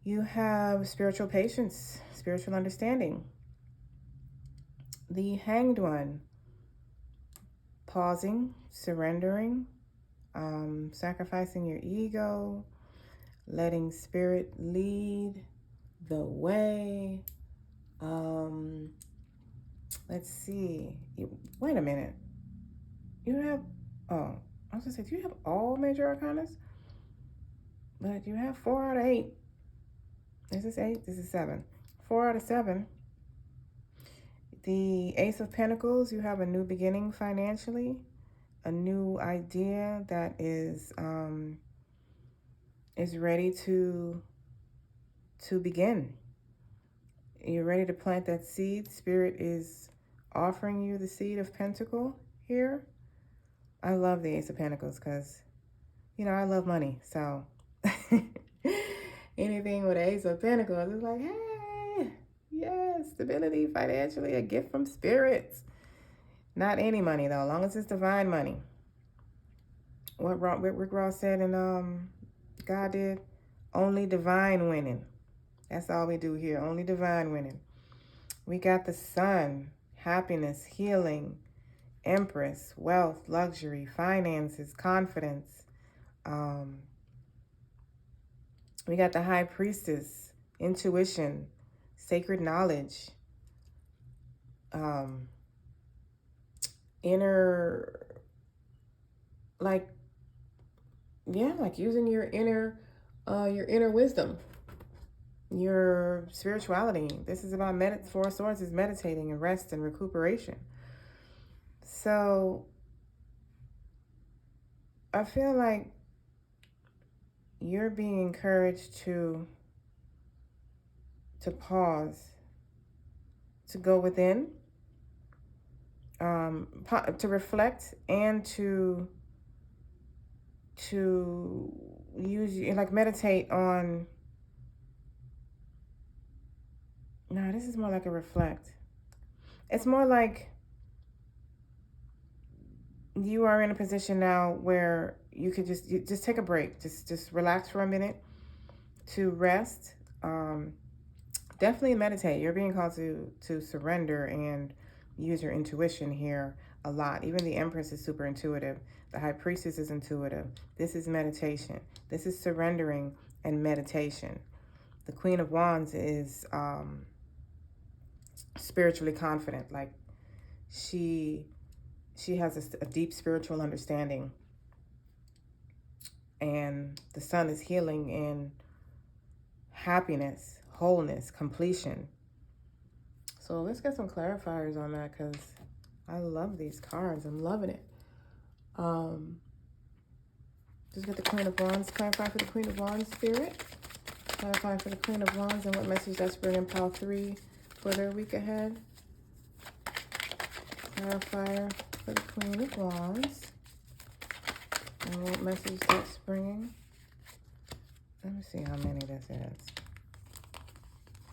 You have spiritual patience, spiritual understanding. The Hanged One, pausing, surrendering, sacrificing your ego, letting spirit lead the way. Let's see. Wait a minute. You have, I was gonna say, do you have all major arcanas? But you have 4 out of 8. This is 8, this is 7. 4 out of 7. The Ace of Pentacles, you have a new beginning financially, a new idea that is ready to begin. You're ready to plant that seed. Spirit is offering you the seed of Pentacle here. I love the Ace of Pentacles because, you know, I love money. So anything with Ace of Pentacles is like, hey, yes, stability financially, a gift from spirits. Not any money, though, as long as it's divine money. What Rick Ross said and God did, only divine winning. That's all we do here, only divine winning. We got the Sun, happiness, healing, Empress, wealth, luxury, finances, confidence. We got the High Priestess, intuition, sacred knowledge, inner, like using your inner wisdom, your spirituality. This is about 4 of Swords is meditating and rest and recuperation. So I feel like you're being encouraged to pause, to go within, to reflect, and to use, like, meditate on. No, this is more like a reflect. It's more like you are in a position now where you could just take a break, just relax for a minute, to rest. Definitely meditate. You're being called to surrender and use your intuition here a lot. Even the Empress is super intuitive. The High Priestess is intuitive. This is meditation. This is surrendering and meditation. The Queen of Wands is spiritually confident. Like she has a deep spiritual understanding. And the Sun is healing and happiness, wholeness, completion. So let's get some clarifiers on that because I love these cards. I'm loving it. Just get the Queen of Wands. Clarify for the Queen of Wands, Spirit. Clarify for the Queen of Wands and what message that's bringing pile 3 for their week ahead. Clarifier for the Queen of Wands and what message that's bringing. Let me see how many this is.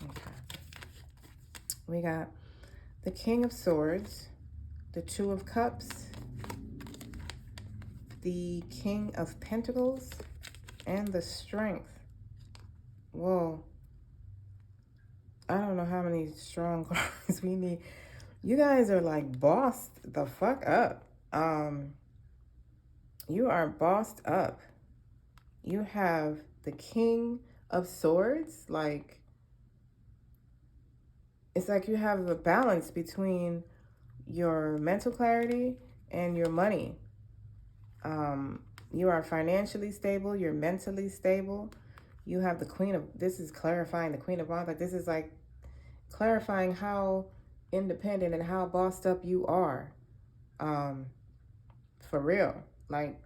Okay. We got the King of Swords, the Two of Cups, the King of Pentacles, and the Strength. Whoa. I don't know how many strong cards we need. You guys are like bossed the fuck up. You are bossed up. You have the King of Swords. Like, it's like you have a balance between your mental clarity and your money. You are financially stable. You're mentally stable. You have the Queen of, this is clarifying the Queen of Wands. Like, this is like clarifying how independent and how bossed up you are. For real. Like,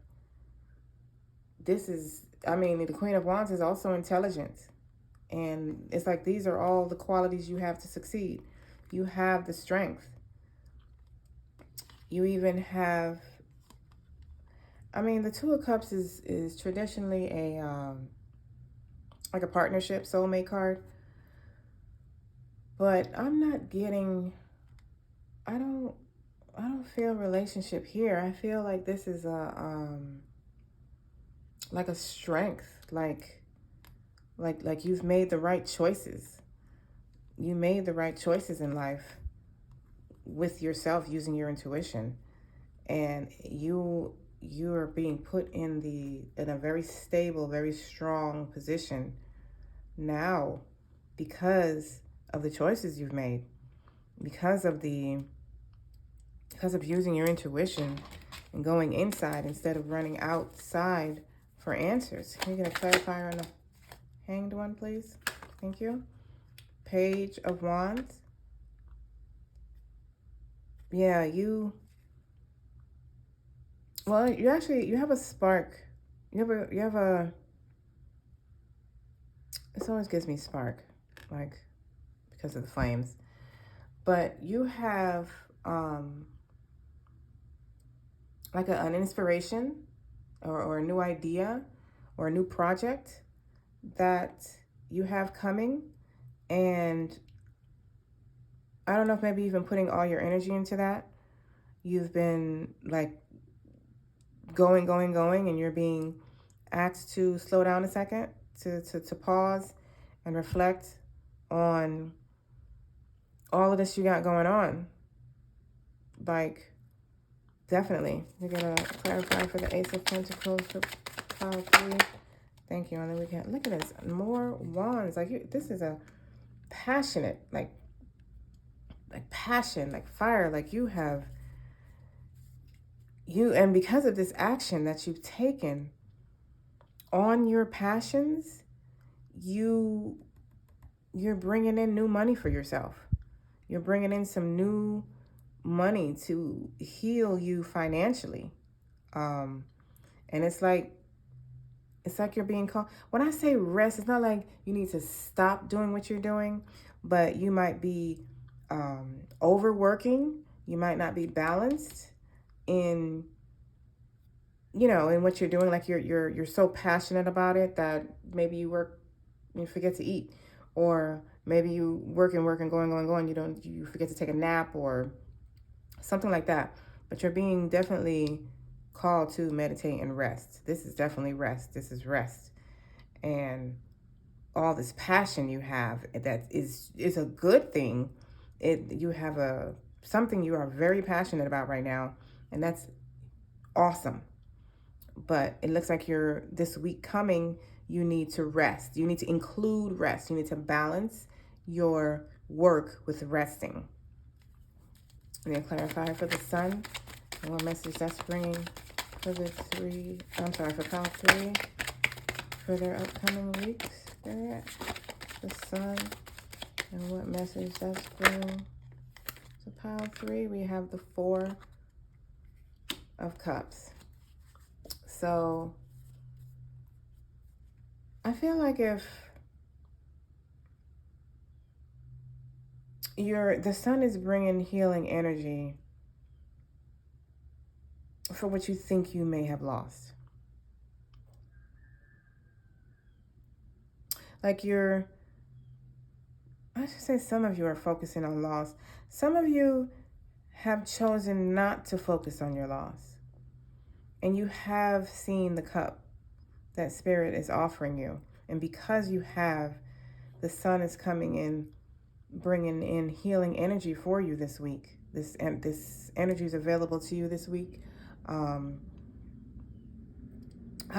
this is, I mean, the Queen of Wands is also intelligent. And it's like, these are all the qualities you have to succeed. You have the strength. You even have, I mean, the Two of Cups is traditionally a, like a partnership, soulmate card. But I'm not getting, I don't feel relationship here. I feel like this is a, like a strength, like you've made the right choices. You made the right choices in life with yourself, using your intuition, and you are being put in a very stable, very strong position now because of the choices you've made, because of using your intuition and going inside instead of running outside for answers. Can you get a clarifier on the Hanged one, please? Thank you. Page of Wands. Yeah, you have a spark. You have a, this always gives me spark, like, because of the flames. But you have like an inspiration or a new idea or a new project that you have coming, and I don't know if maybe you've been putting all your energy into that. You've been like going, and you're being asked to slow down a second, to pause and reflect on all of this you got going on. Like, definitely. We're gonna clarify for the Ace of Pentacles for pile 3. Thank you. And then we can look at this. More wands. Like, this is a passionate, like passion, like fire. Like, and because of this action that you've taken on your passions, you're bringing in new money for yourself. You're bringing in some new money to heal you financially. And it's like you're being called. When I say rest, it's not like you need to stop doing what you're doing, but you might be overworking. You might not be balanced in, in what you're doing. Like, you're so passionate about it that maybe you forget to eat, or maybe you work and going. You forget to take a nap or something like that. But you're being definitely called to meditate and rest. This is definitely rest. This is rest. And all this passion you have, that is a good thing. You have something you are very passionate about right now, and that's awesome. But it looks like this week coming, you need to rest. You need to include rest. You need to balance your work with resting. I'm going to clarify for the Sun and what message that's bringing for for pile 3 for their upcoming weeks. The Sun and what message that's bringing. So pile 3, we have the 4 of Cups. So I feel like if the Sun is bringing healing energy for what you think you may have lost. Like, I should say some of you are focusing on loss. Some of you have chosen not to focus on your loss. And you have seen the cup that Spirit is offering you. And because you have, the Sun is coming in, bringing in healing energy for you this week. This energy is available to you this week. I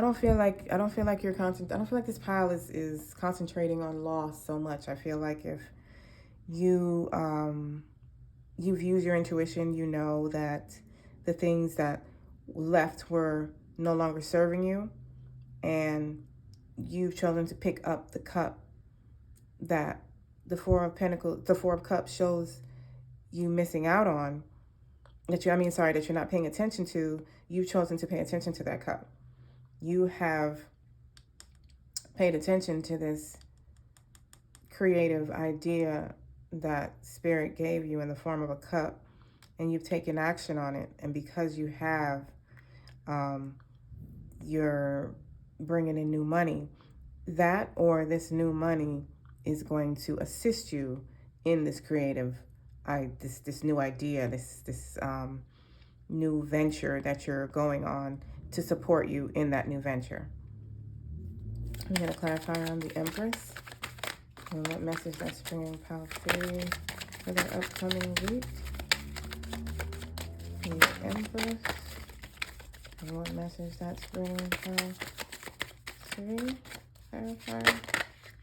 don't feel like I don't feel like this pile is concentrating on loss so much. I feel like if you you've used your intuition. You know that the things that left were no longer serving you, and you've chosen to pick up the cup that the Four of Pentacles, the Four of Cups shows you missing out on, that you're not paying attention to. You've chosen to pay attention to that cup. You have paid attention to this creative idea that Spirit gave you in the form of a cup, and you've taken action on it. And because you have, you're bringing in new money. That, or this new money, is going to assist you in this creative, this new idea, this new venture that you're going on, to support you in that new venture. I'm going to clarify on the Empress and what message that's bringing Pile 3 for the upcoming week. The Empress and what message that's bringing Pile 3. Clarify.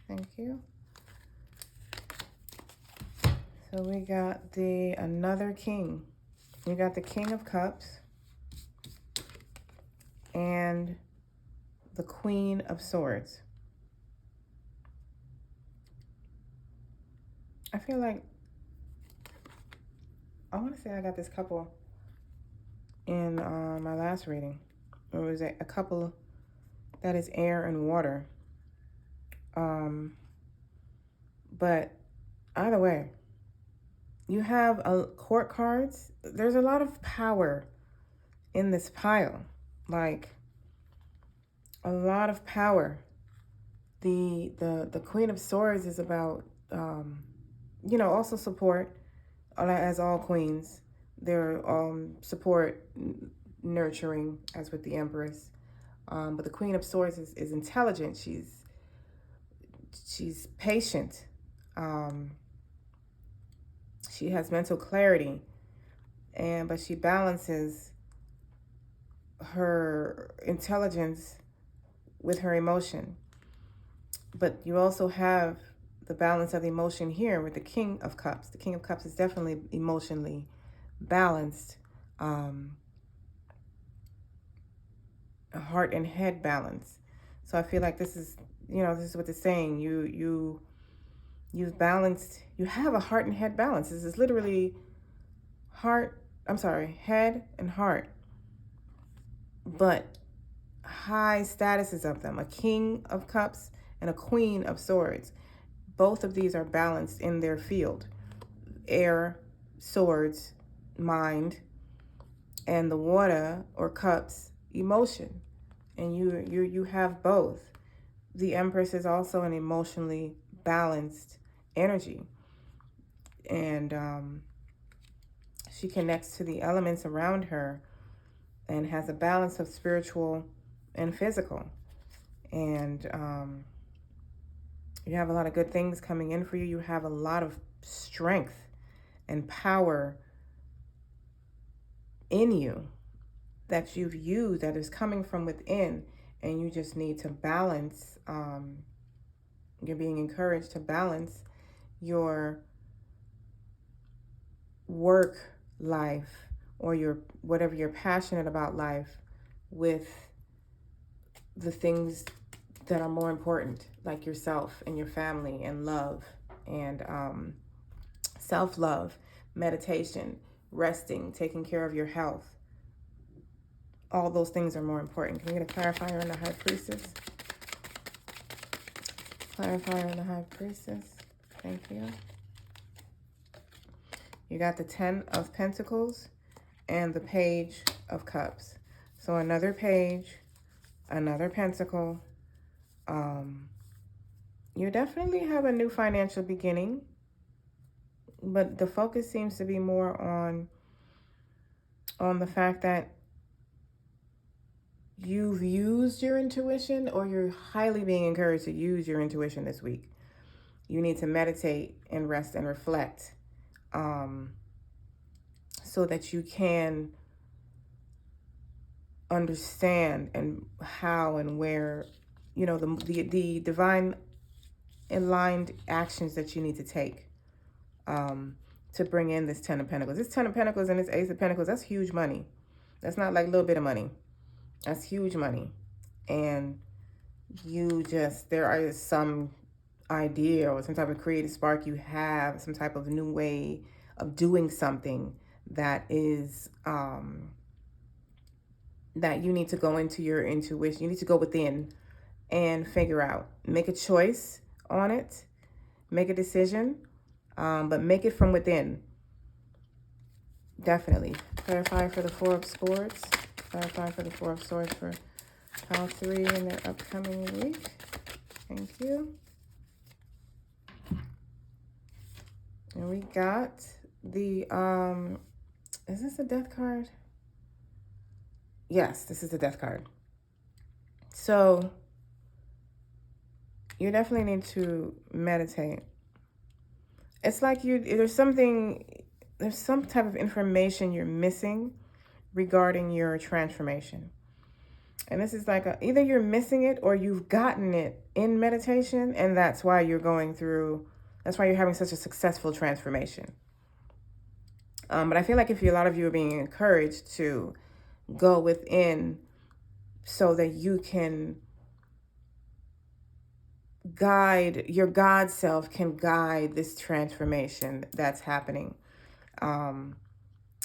Thank you. So we got another king. We got the King of Cups and the Queen of Swords. I feel like, I want to say I got this couple in my last reading. It was a couple that is air and water. But either way, you have court cards. There's a lot of power in this pile. Like, a lot of power. The Queen of Swords is about, also support, as all queens. They're support, nurturing, as with the Empress. But the Queen of Swords is intelligent. She's patient. She has mental clarity, but she balances her intelligence with her emotion. But you also have the balance of emotion here with the King of Cups. The King of Cups is definitely emotionally balanced, heart and head balance. So I feel like this is what it's saying. You've balanced, you have a heart and head balance. This is literally head and heart. But high statuses of them, a King of Cups and a Queen of Swords. Both of these are balanced in their field. Air, swords, mind, and the water or cups, emotion. And you have both. The Empress is also an emotionally balanced energy. And she connects to the elements around her and has a balance of spiritual and physical. And you have a lot of good things coming in for you. You have a lot of strength and power in you that you've used, that is coming from within, and you just need to balance. You're being encouraged to balance your work life or your whatever you're passionate about life with the things that are more important, like yourself and your family and love and self-love, meditation, resting, taking care of your health. All those things are more important. Can we get a clarifier on the High Priestess? Clarifier on the High Priestess. Thank you. You got the 10 of Pentacles and the Page of Cups. So another page, another pentacle. You definitely have a new financial beginning, but the focus seems to be more on the fact that you've used your intuition, or you're highly being encouraged to use your intuition this week. You need to meditate and rest and reflect, so that you can understand and how and where, the divine aligned actions that you need to take. to bring in this 10 of Pentacles. This 10 of Pentacles and this Ace of Pentacles, that's huge money. That's not like a little bit of money. That's huge money. And there is some idea or some type of creative spark you have, some type of new way of doing something that is, that you need to go into your intuition. You need to go within and figure out. Make a choice on it. Make a decision. But make it from within. Definitely. Clarify for the Four of Swords. Clarify for the Four of Swords for pile 3 in the upcoming week. Thank you. And we got the, is this a death card? Yes, this is the death card. So you definitely need to meditate. It's like there's some type of information you're missing regarding your transformation. And this is like either you're missing it or you've gotten it in meditation, and that's why you're having such a successful transformation. But I feel like a lot of you are being encouraged to go within so that you can your God self can guide this transformation that's happening. And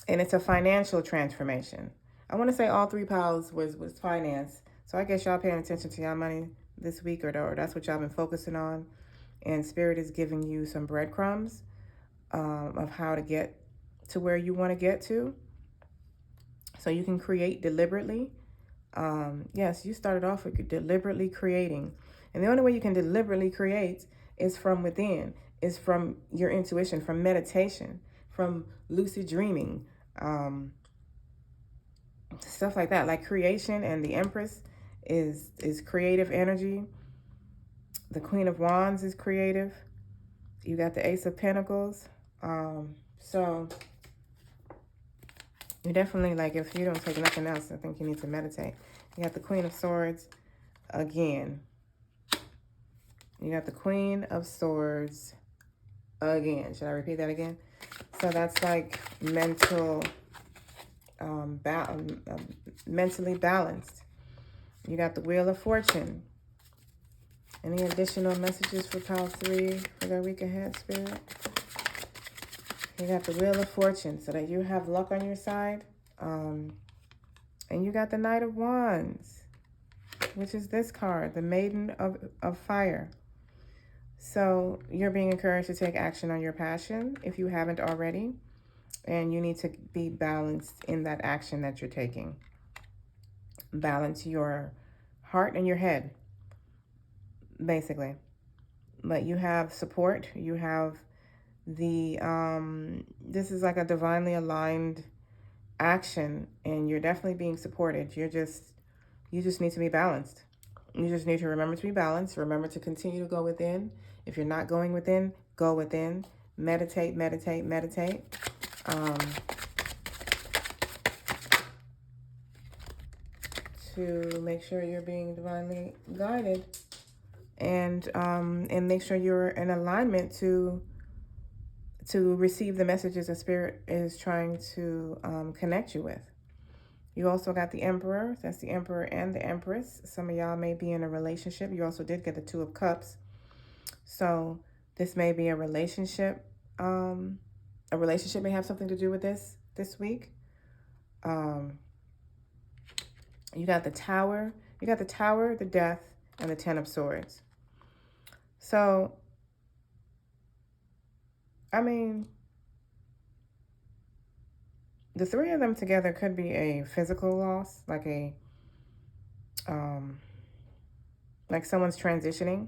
it's a financial transformation. I want to say all 3 piles was finance. So I guess y'all paying attention to y'all money this week, or that's what y'all been focusing on. And Spirit is giving you some breadcrumbs of how to get to where you want to get to. So you can create deliberately. Yes, you started off with deliberately creating. And the only way you can deliberately create is from within, is from your intuition, from meditation, from lucid dreaming, stuff like that. Like creation, and the Empress is creative energy. The Queen of Wands is creative. You got the Ace of Pentacles. So you definitely, like, if you don't take nothing else, I think you need to meditate. You got the Queen of Swords again. You got the Queen of Swords again. Should I repeat that again? So that's like mental, mentally balanced. You got the Wheel of Fortune. Any additional messages for pile 3 for the week ahead, Spirit? You got the Wheel of Fortune, so that you have luck on your side. And you got the Knight of Wands, which is this card, the Maiden of Fire. So you're being encouraged to take action on your passion if you haven't already. And you need to be balanced in that action that you're taking. Balance your heart and your head, basically. But you have support. You have the, this is like a divinely aligned action, and you're definitely being supported. You just need to be balanced. You just need to remember to be balanced. Remember to continue to go within. If you're not going within, go within. Meditate, meditate, meditate. To make sure you're being divinely guided, and make sure you're in alignment to receive the messages that Spirit is trying to connect you with. You also got the Emperor. That's the Emperor and the Empress. Some of y'all may be in a relationship. You also did get the Two of Cups. So this may be a relationship. A relationship may have something to do with this week. You got the Tower. You got the Tower, the Death, and the Ten of Swords. So, I mean, the 3 of them together could be a physical loss, like like someone's transitioning.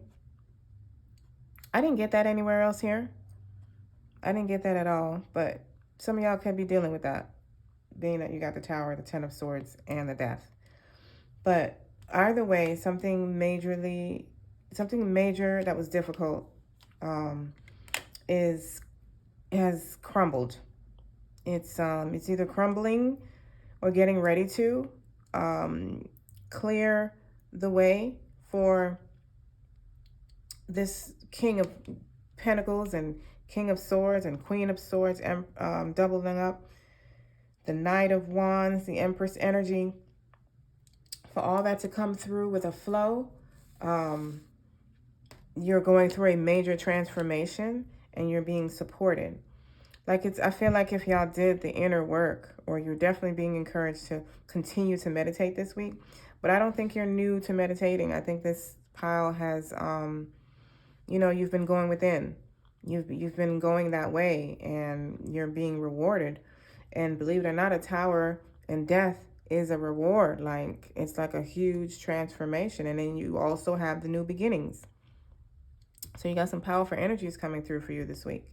I didn't get that anywhere else here. I didn't get that at all, but some of y'all could be dealing with that, being that you got the Tower, the Ten of Swords, and the Death. But either way, something major that was difficult has crumbled. It's either crumbling or getting ready to clear the way for this King of Pentacles and King of Swords and Queen of Swords doubling up. The Knight of Wands, the Empress energy. For all that to come through with a flow, you're going through a major transformation and you're being supported. I feel like if y'all did the inner work, or you're definitely being encouraged to continue to meditate this week. But I don't think you're new to meditating. I think this pile has, you've been going within. You've been going that way, and you're being rewarded. And believe it or not, a tower in death is a reward. Like, it's like a huge transformation. And then you also have the new beginnings. So you got some powerful energies coming through for you this week.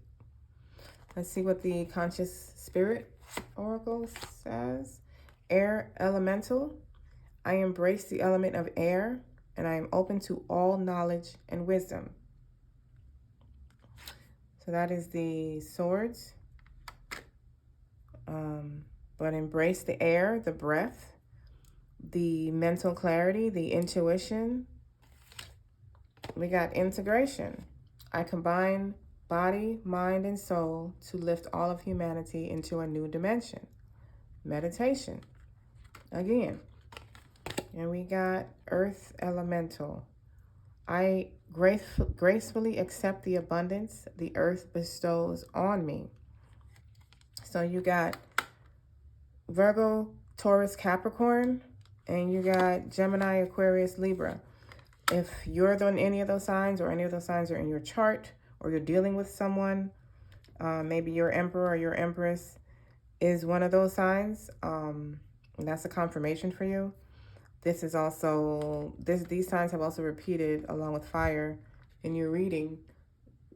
Let's see what the Conscious Spirit Oracle says. Air Elemental. I embrace the element of air, and I am open to all knowledge and wisdom. So that is the Swords. But embrace the air, the breath, the mental clarity, the intuition. We got integration. I combine body, mind, and soul to lift all of humanity into a new dimension. Meditation. Again. And we got Earth Elemental. I gracefully accept the abundance the earth bestows on me. So you got Virgo, Taurus, Capricorn, and you got Gemini, Aquarius, Libra. If you're in any of those signs, or any of those signs are in your chart, or you're dealing with someone, maybe your emperor or your empress is one of those signs, and that's a confirmation for you. This is also, these signs have also repeated along with fire in your reading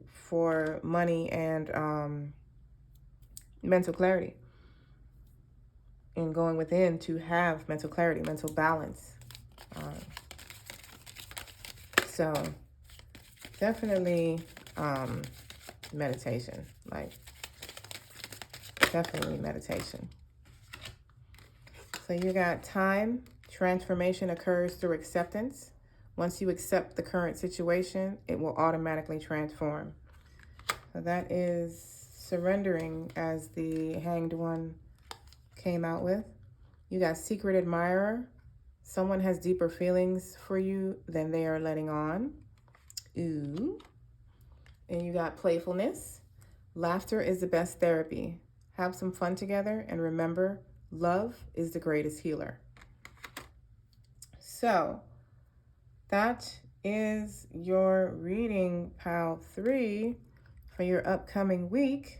for money and mental clarity. And going within to have mental clarity, mental balance. So definitely meditation, like definitely meditation. So you got time. Transformation occurs through acceptance. Once you accept the current situation, it will automatically transform. So that is surrendering, as the Hanged One came out with. You got Secret Admirer. Someone has deeper feelings for you than they are letting on. Ooh. And you got Playfulness. Laughter is the best therapy. Have some fun together, and remember, love is the greatest healer. So that is your reading, Pile 3, for your upcoming week.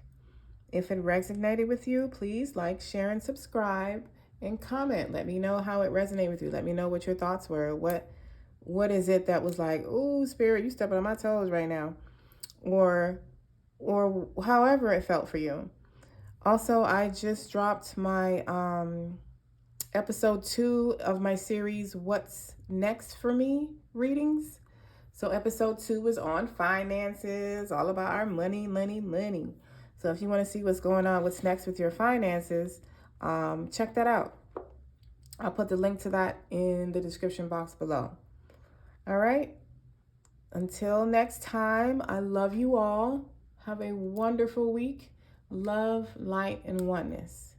If it resonated with you, please like, share, and subscribe, and comment. Let me know how it resonated with you. Let me know what your thoughts were. What is it that was like, ooh, Spirit, you stepping on my toes right now? Or however it felt for you. Also, I just dropped my episode 2 of my series, What's Next for Me readings. So episode 2 is on finances, all about our money. So if you want to see what's going on, what's next with your finances, check that out. I'll put the link to that in the description box below. All right. Until next time, I love you all. Have a wonderful week. Love, light, and oneness.